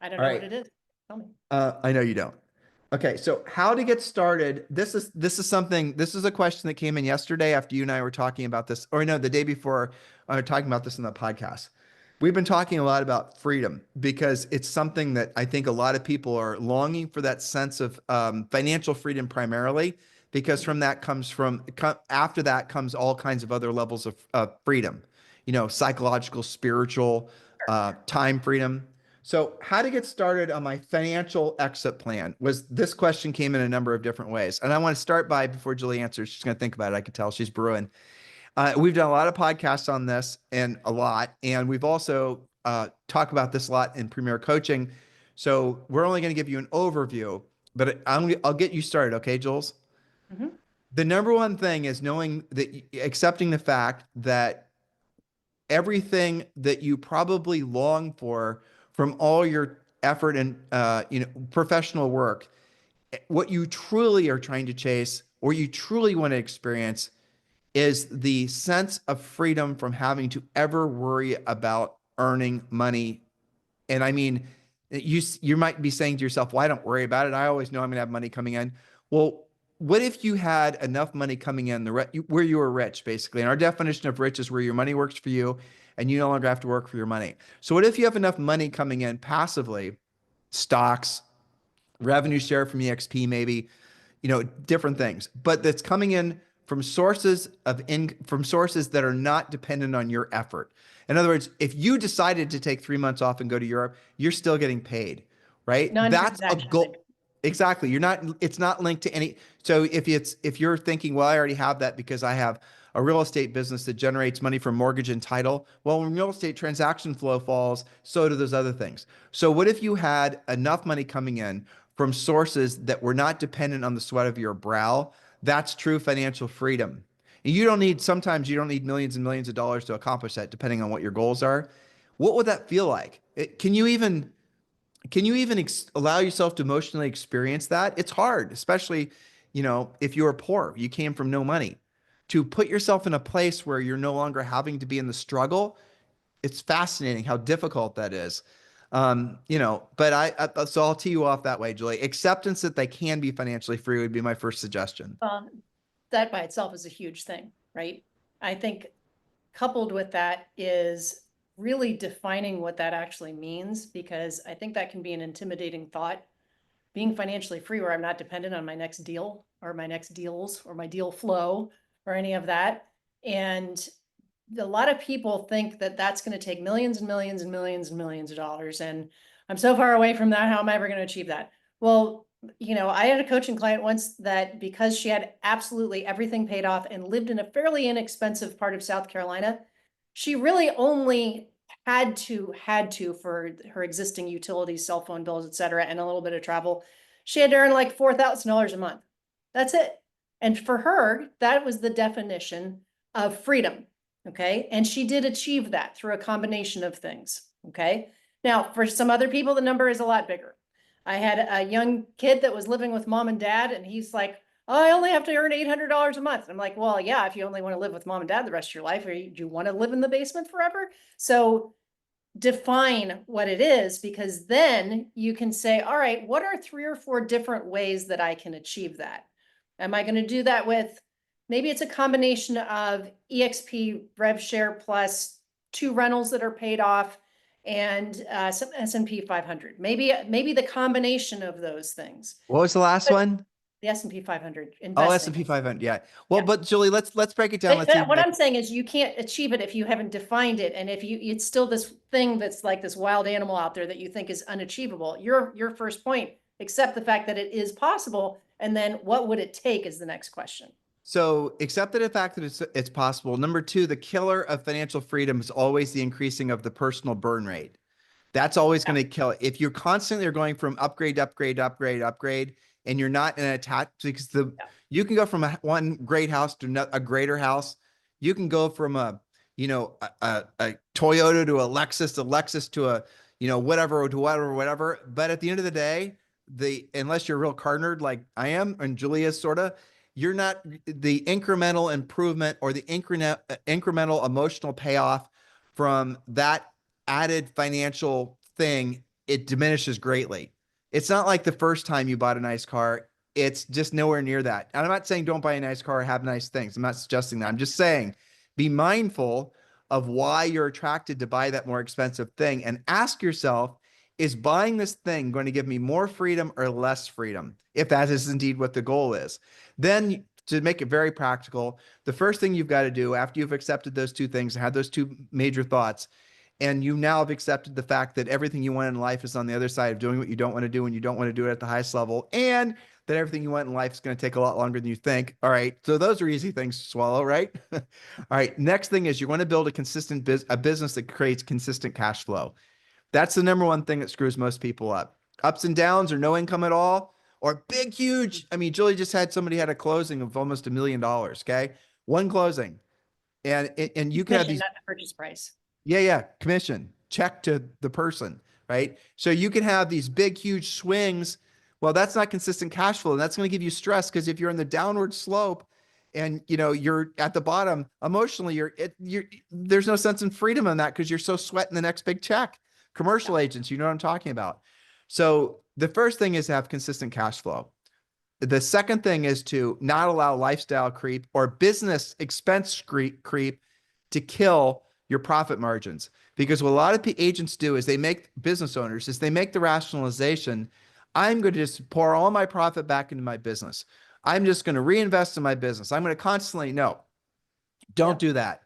S3: I don't know what it is. Tell me.
S2: I know you don't. Okay, so how to get started. This is a question that came in yesterday after you and I were talking about this, or no, the day before I was talking about this in the podcast. We've been talking a lot about freedom because it's something that I think a lot of people are longing for, that sense of financial freedom primarily, because after that comes all kinds of other levels of freedom, psychological, spiritual, time freedom. So how to get started on my financial exit plan this question came in a number of different ways. And I want to start by, before Julie answers, she's going to think about it. I can tell she's brewing. We've done a lot of podcasts on this and we've also talked about this a lot in Premier Coaching. So we're only going to give you an overview, but I'll get you started. Okay, Jules? Mm-hmm. The number one thing is accepting the fact that everything that you probably long for from all your effort and professional work, what you truly are trying to chase, or you truly want to experience, is the sense of freedom from having to ever worry about earning money. And I mean, you might be saying to yourself, well, I don't worry about it. I always know I'm gonna have money coming in. Well, what if you had enough money coming in where you were rich, basically? And our definition of rich is where your money works for you and you no longer have to work for your money. So what if you have enough money coming in passively, stocks, revenue share from EXP, maybe, different things, but that's coming in from sources that are not dependent on your effort. In other words, if you decided to take 3 months off and go to Europe, you're still getting paid, right? That's a goal. Exactly. It's not linked to any. So if you're thinking, well, I already have that because I have a real estate business that generates money from mortgage and title. Well, when real estate transaction flow falls, so do those other things. So what if you had enough money coming in from sources that were not dependent on the sweat of your brow? That's true financial freedom. And sometimes you don't need millions and millions of dollars to accomplish that, depending on what your goals are. What would that feel like? Can you even allow yourself to emotionally experience that? It's hard, especially, if you were poor, you came from no money. To put yourself in a place where you're no longer having to be in the struggle, it's fascinating how difficult that is. But so I'll tee you off that way, Julie. Acceptance that they can be financially free would be my first suggestion.
S3: That by itself is a huge thing, right? I think coupled with that is really defining what that actually means, because I think that can be an intimidating thought. Being financially free where I'm not dependent on my next deal or my next deals or my deal flow or any of that. And a lot of people think that that's going to take millions and millions and millions and millions of dollars. And I'm so far away from that. How am I ever going to achieve that? Well, I had a coaching client once that, because she had absolutely everything paid off and lived in a fairly inexpensive part of South Carolina, she really only had to for her existing utilities, cell phone bills, et cetera, and a little bit of travel. She had to earn like $4,000 a month. That's it. And for her, that was the definition of freedom. Okay. And she did achieve that through a combination of things. Okay. Now, for some other people, the number is a lot bigger. I had a young kid that was living with mom and dad, and he's like, oh, I only have to earn $800 a month. I'm like, well, yeah, if you only want to live with mom and dad the rest of your life, or do you want to live in the basement forever? So define what it is, because then you can say, all right, what are 3 or 4 different ways that I can achieve that? Am I going to do that with, maybe it's a combination of EXP rev share plus 2 rentals that are paid off and some S&P 500. Maybe the combination of those things.
S2: What was the last one?
S3: The S&P 500 investing.
S2: Oh, S&P 500. Yeah. Well,
S3: Yeah.
S2: But Julie, let's break it down. Let's see.
S3: What I'm saying is you can't achieve it if you haven't defined it. And if it's still this thing that's like this wild animal out there that you think is unachievable. Your first point, accept the fact that it is possible. And then what would it take is the next question.
S2: So accept the fact that it's possible. Number 2, the killer of financial freedom is always the increasing of the personal burn rate. That's always going to kill it. If you're constantly are going from upgrade to upgrade to upgrade to upgrade, and you're not in an attach, because you can go from one great house to a greater house. You can go from a Toyota to a Lexus to a, whatever. But at the end of the day, unless you're real cornered like I am and Julia sort of, you're not the incremental improvement or the incremental emotional payoff from that added financial thing. It diminishes greatly. It's not like the first time you bought a nice car. It's just nowhere near that. And I'm not saying don't buy a nice car or have nice things. I'm not suggesting that. I'm just saying be mindful of why you're attracted to buy that more expensive thing, and ask yourself, is buying this thing going to give me more freedom or less freedom? If that is indeed what the goal is. Then, to make it very practical, the first thing you've got to do after you've accepted those 2 things and had those 2 major thoughts, and you now have accepted the fact that everything you want in life is on the other side of doing what you don't want to do, and you don't want to do it at the highest level, and that everything you want in life is going to take a lot longer than you think. All right. So those are easy things to swallow, right? All right. Next thing is you want to build a business that creates consistent cash flow. That's the number one thing that screws most people up. Ups and downs, or no income at all, or big, huge. I mean, Julie just had somebody had a closing of almost $1 million. Okay. One closing. And you can have these,
S3: not the purchase price.
S2: Yeah. Commission, check to the person, right? So you can have these big, huge swings. Well, that's not consistent cash flow. And that's going to give you stress, because if you're in the downward slope and you're at the bottom emotionally, there's no sense in freedom in that, because you're so sweating the next big check. Commercial agents, you know what I'm talking about. So the first thing is to have consistent cash flow. The second thing is to not allow lifestyle creep or business expense creep to kill your profit margins. Because what a lot of agents do is they make the rationalization, I'm going to just pour all my profit back into my business. I'm just going to reinvest in my business. I'm going to constantly, don't do that.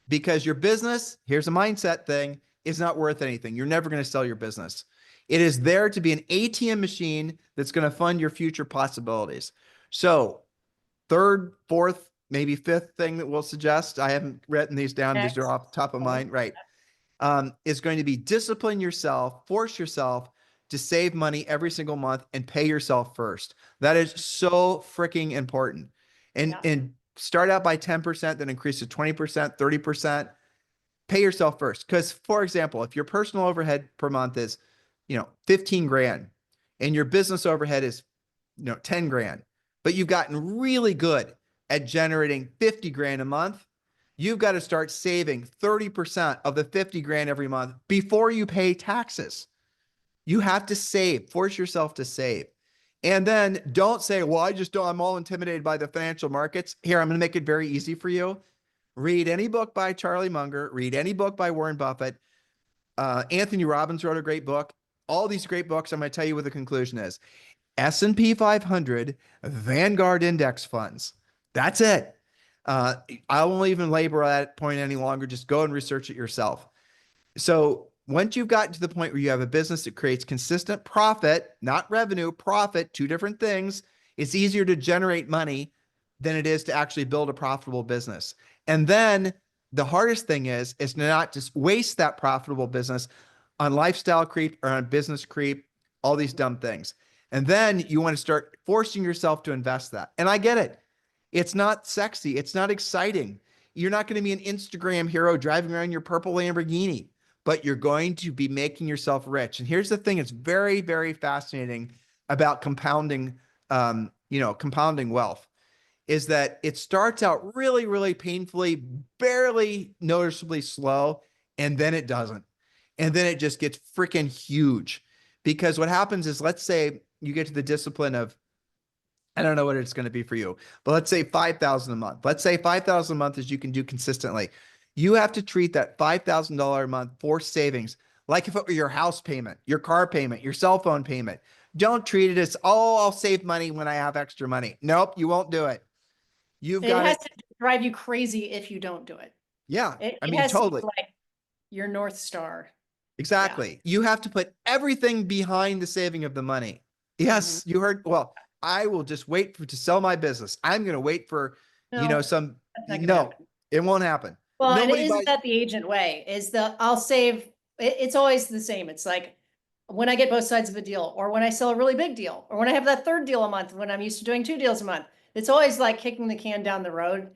S2: Because your business, here's a mindset thing, is not worth anything. You're never going to sell your business. It is there to be an ATM machine that's going to fund your future possibilities. So third, fourth maybe fifth thing that we'll suggest, I haven't written these down, these are
S3: Next.
S2: off the top of mind, right? Is going to be discipline yourself, force yourself to save money every single month and pay yourself first. That is so freaking important.
S3: Yeah.
S2: And start out by 10%, then increase to 20%, 30%. Pay yourself first. Because, for example, if your personal overhead per month is, 15 grand and your business overhead is, 10 grand, but you've gotten really good at generating 50 grand a month, you've got to start saving 30% of the 50 grand every month before you pay taxes. You have to save, force yourself to save. And then don't say, well, I'm all intimidated by the financial markets. Here, I'm going to make it very easy for you. Read any book by Charlie Munger, read any book by Warren Buffett. Anthony Robbins wrote a great book. All these great books, I'm going to tell you what the conclusion is. S&P 500, Vanguard index funds. That's it. I won't even labor that point any longer. Just go and research it yourself. So once you've gotten to the point where you have a business that creates consistent profit, not revenue, profit, two different things, it's easier to generate money than it is to actually build a profitable business. And then the hardest thing is to not just waste that profitable business on lifestyle creep or on business creep, all these dumb things. And then you want to start forcing yourself to invest that. And I get it. It's not sexy. It's not exciting. You're not going to be an Instagram hero driving around your purple Lamborghini, but you're going to be making yourself rich. And here's the thing. It's very, very fascinating about compounding, compounding wealth, is that it starts out really, really painfully, barely noticeably slow, and then it doesn't. And then it just gets freaking huge. Because what happens is, let's say you get to the discipline of, I don't know what it's going to be for you, but let's say 5,000 a month. Let's say 5,000 a month is you can do consistently. You have to treat that $5,000 a month forced savings like if it were your house payment, your car payment, your cell phone payment. Don't treat it as, oh, I'll save money when I have extra money. Nope, you won't do it. You've
S3: It
S2: got
S3: has
S2: it.
S3: to drive you crazy if you don't do it.
S2: Yeah,
S3: It
S2: I mean,
S3: has to be
S2: totally.
S3: like your North Star.
S2: Exactly. You have to put everything behind the saving of the money. Yes, you heard. Well, I will just wait to sell my business. I'm going to wait for,
S3: No, that's not gonna
S2: no,
S3: happen.
S2: it won't happen.
S3: Well, and
S2: Nobody
S3: isn't
S2: buys.
S3: that the agent way? I'll save, it's always the same. It's like when I get both sides of a deal, or when I sell a really big deal, or when I have that third deal a month, when I'm used to doing 2 deals a month. It's always like kicking the can down the road.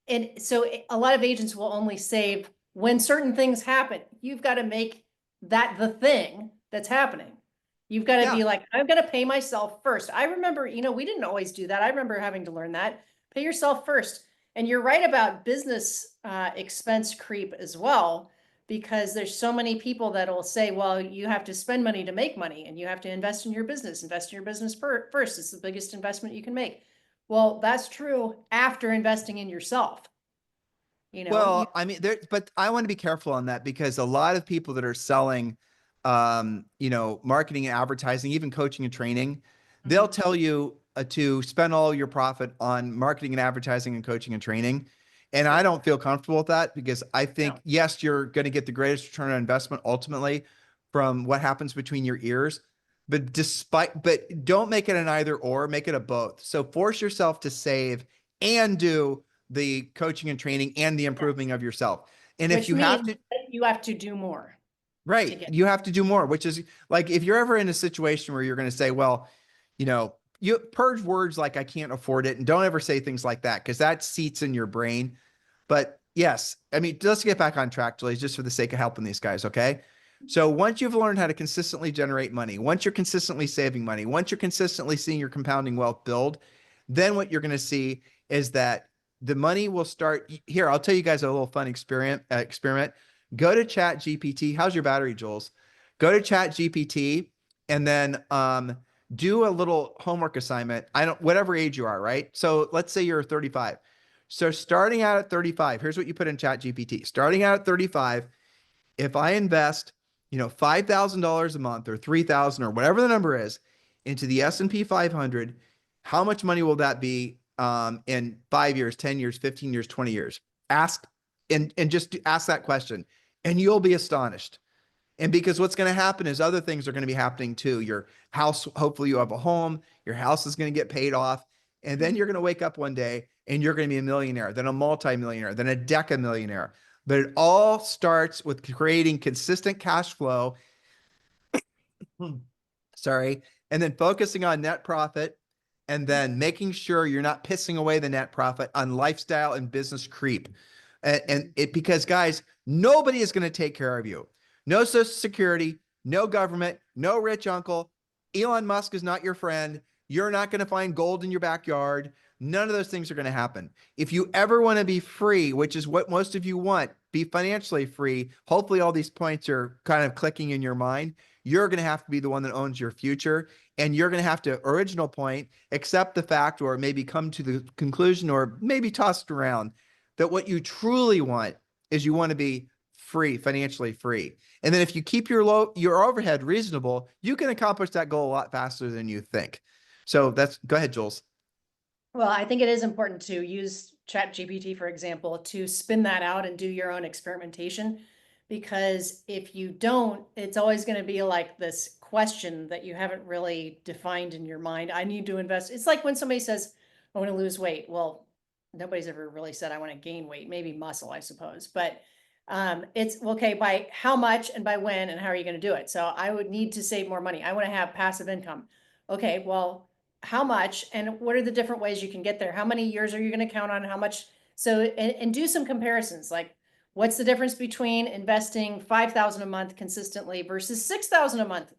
S3: And so a lot of agents will only save when certain things happen. You've got to make that the thing that's happening. You've got to
S2: Yeah.
S3: be like, I'm going to pay myself first. I remember, we didn't always do that. I remember having to learn that. Pay yourself first. And you're right about business expense creep as well, because there's so many people that will say, well, you have to spend money to make money, and you have to invest in your business. Invest in your business first. It's the biggest investment you can make. Well, that's true after investing in yourself.
S2: Well, I mean, but I want to be careful on that, because a lot of people that are selling, marketing and advertising, even coaching and training, they'll
S3: Mhm.
S2: tell you to spend all your profit on marketing and advertising and coaching and training. And I don't feel comfortable with that, because I think,
S3: No.
S2: yes, you're going to get the greatest return on investment ultimately from what happens between your ears. But don't make it an either or, make it a both. So force yourself to save and do the coaching and training and the improving of yourself. And if
S3: Which
S2: you have
S3: means
S2: to,
S3: that you have to do more to
S2: right,
S3: get.
S2: you have to do more, which is like, if you're ever in a situation where you're going to say, well, you purge words like I can't afford it, and don't ever say things like that, because that seats in your brain. But yes, I mean, let's get back on track, Julie, just for the sake of helping these guys. Okay. So once you've learned how to consistently generate money, once you're consistently saving money, once you're consistently seeing your compounding wealth build, then what you're going to see is that the money will start here. I'll tell you guys a little fun experiment. Go to Chat GPT. How's your battery, Jules? Go to Chat GPT and then do a little homework assignment. Whatever age you are, right? So let's say you're 35. So starting out at 35, here's what you put in Chat GPT. Starting out at 35, if I invest, $5,000 a month or 3,000 or whatever the number is into the S&P 500, how much money will that be in 5 years, 10 years, 15 years, 20 years? Ask and just ask that question, and you'll be astonished. And because what's going to happen is other things are going to be happening too. Your house, hopefully you have a home, your house is going to get paid off. And then you're going to wake up one day and you're going to be a millionaire, then a multimillionaire, then a decamillionaire. But it all starts with creating consistent cash flow. Sorry. And then focusing on net profit, and then making sure you're not pissing away the net profit on lifestyle and business creep. And it, because guys, nobody is going to take care of you. No Social Security, no government, no rich uncle. Elon Musk is not your friend. You're not going to find gold in your backyard. None of those things are going to happen. If you ever want to be free, which is what most of you want, be financially free. Hopefully all these points are kind of clicking in your mind. You're going to have to be the one that owns your future. And you're going to have to, original point, accept the fact, or maybe come to the conclusion, or maybe toss it around, that what you truly want is you want to be free, financially free. And then if you keep your overhead reasonable, you can accomplish that goal a lot faster than you think. So go ahead, Jules.
S3: Well, I think it is important to use ChatGPT, for example, to spin that out and do your own experimentation. Because if you don't, it's always going to be like this question that you haven't really defined in your mind. I need to invest. It's like when somebody says, I want to lose weight. Well, nobody's ever really said I want to gain weight, maybe muscle, I suppose. But it's okay, by how much and by when and how are you going to do it? So I would need to save more money. I want to have passive income. Okay, well, how much and what are the different ways you can get there? How many years are you going to count on? How much? So, and do some comparisons, like what's the difference between investing 5,000 a month consistently versus 6,000 a month,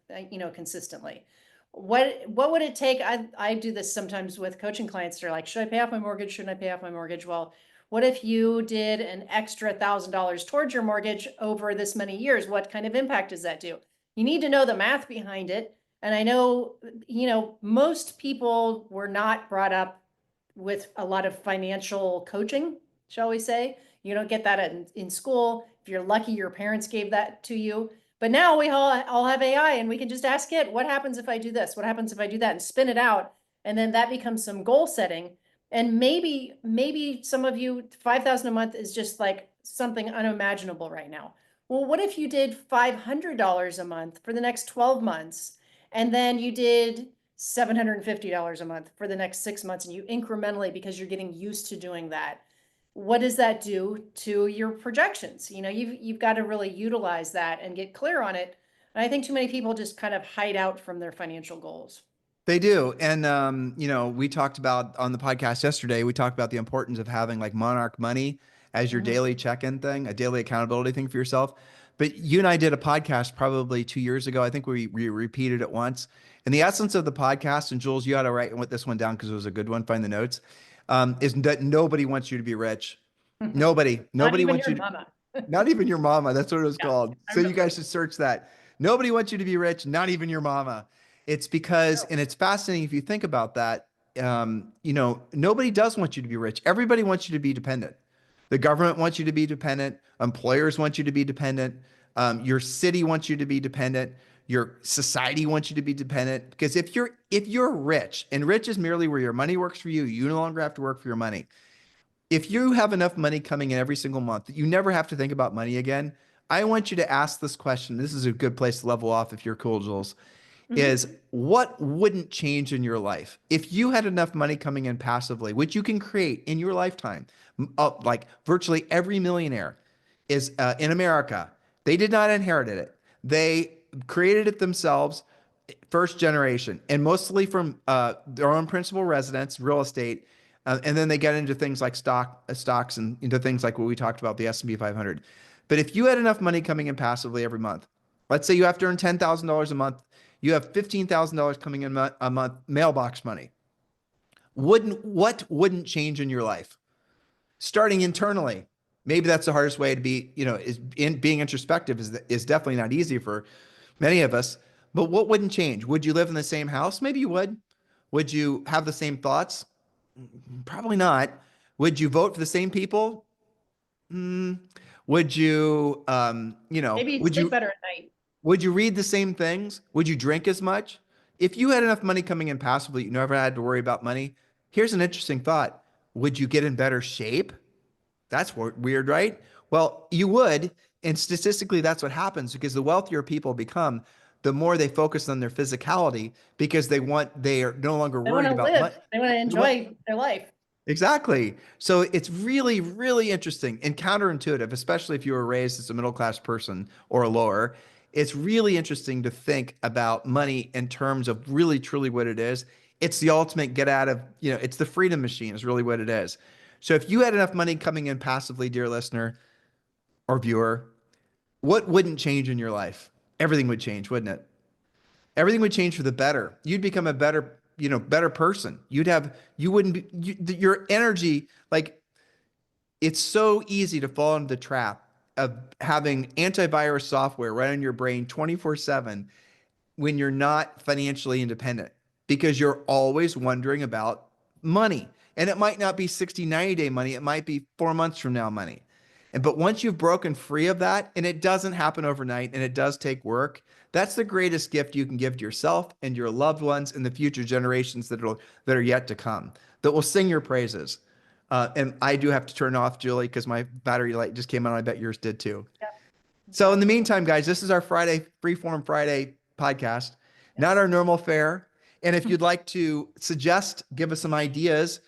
S3: consistently? What would it take? I do this sometimes with coaching clients. They're like, should I pay off my mortgage? Shouldn't I pay off my mortgage? Well, what if you did an extra $1,000 towards your mortgage over this many years? What kind of impact does that do? You need to know the math behind it. And I know, most people were not brought up with a lot of financial coaching, shall we say. You don't get that in school. If you're lucky, your parents gave that to you. But now we all have AI and we can just ask it, what happens if I do this? What happens if I do that? And spin it out. And then that becomes some goal setting. And maybe some of you, 5,000 a month is just like something unimaginable right now. Well, what if you did $500 a month for the next 12 months? And then you did $750 a month for the next 6 months, and you incrementally, because you're getting used to doing that. What does that do to your projections? You've got to really utilize that and get clear on it. And I think too many people just kind of hide out from their financial goals.
S2: They do. And, we talked about on the podcast yesterday, we talked about the importance of having like Monarch Money as your daily check-in thing, a daily accountability thing for yourself. But you and I did a podcast probably 2 years ago. I think we repeated it once. And the essence of the podcast, and Jules, you ought to write this one down because it was a good one. Find the notes. Is that nobody wants you to be rich. Nobody wants you to, not even your mama. That's what it was called. So you guys should search that. Nobody wants you to be rich, not even your mama. It's because, and it's fascinating if you think about that, nobody does want you to be rich. Everybody wants you to be dependent. The government wants you to be dependent. Employers want you to be dependent. Your city wants you to be dependent. Your society wants you to be dependent. Because if you're rich, and rich is merely where your money works for you, you no longer have to work for your money. If you have enough money coming in every single month that you never have to think about money again, I want you to ask this question. This is a good place to level off if you're cool, Jules. Is what wouldn't change in your life if you had enough money coming in passively, which you can create in your lifetime? Like virtually every millionaire is in America. They did not inherit it. They created it themselves, first generation, and mostly from their own principal residence, real estate. And then they get into things like stocks and into things like what we talked about, the S&P 500. But if you had enough money coming in passively every month, let's say you have to earn $10,000 a month, you have $15,000 coming in a month, mailbox money. What wouldn't change in your life? Starting internally. Maybe that's the hardest way to be, being introspective is definitely not easy for many of us. But what wouldn't change? Would you live in the same house? Maybe you would. Would you have the same thoughts? Probably not. Would you vote for the same people? Would you,
S3: Maybe
S2: would
S3: sleep
S2: you
S3: better at night.
S2: Would you read the same things? Would you drink as much? If you had enough money coming in passively, you never had to worry about money. Here's an interesting thought. Would you get in better shape? That's weird, right? Well, you would. And statistically, that's what happens because the wealthier people become, the more they focus on their physicality because they are no longer
S3: They want
S2: worried
S3: to
S2: about
S3: live. They want to enjoy their life.
S2: Exactly. So it's really, really interesting and counterintuitive, especially if you were raised as a middle-class person or a lower. It's really interesting to think about money in terms of really, truly what it is. It's the ultimate get out of, it's the freedom machine is really what it is. So if you had enough money coming in passively, dear listener or viewer, what wouldn't change in your life? Everything would change, wouldn't it? Everything would change for the better. You'd become a better person. You wouldn't be, your energy, like it's so easy to fall into the trap of having antivirus software right on your brain 24/7 when you're not financially independent because you're always wondering about money. And it might not be 60, 90-day money. It might be 4 months from now money. But once you've broken free of that, and it doesn't happen overnight and it does take work, that's the greatest gift you can give to yourself and your loved ones and the future generations that are yet to come, that will sing your praises. And I do have to turn off, Julie, because my battery light just came on. I bet yours did too.
S3: Yep.
S2: So in the meantime, guys, this is our Freeform Friday podcast, not our normal fare. And if you'd like to give us some ideas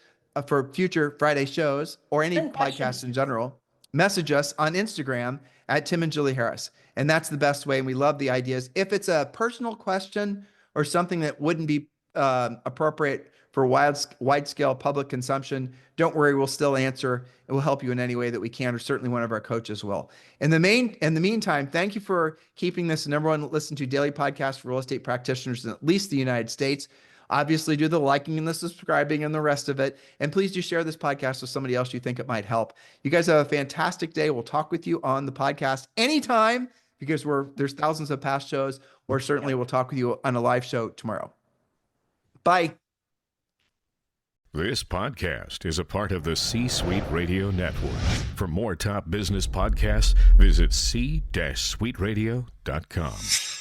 S2: for future Friday shows or any podcasts in general, message us on Instagram at Tim and Julie Harris. And that's the best way. And we love the ideas. If it's a personal question or something that wouldn't be appropriate for wide scale public consumption, don't worry, we'll still answer. It will help you in any way that we can, or certainly one of our coaches will. In the meantime, thank you for keeping this the number one listened to daily podcast for real estate practitioners in at least the United States. Obviously, do the liking and the subscribing and the rest of it. And please do share this podcast with somebody else you think it might help. You guys have a fantastic day. We'll talk with you on the podcast anytime because there's thousands of past shows, or certainly we'll talk with you on a live show tomorrow. Bye.
S4: This podcast is a part of the C-Suite Radio Network. For more top business podcasts, visit c-suiteradio.com.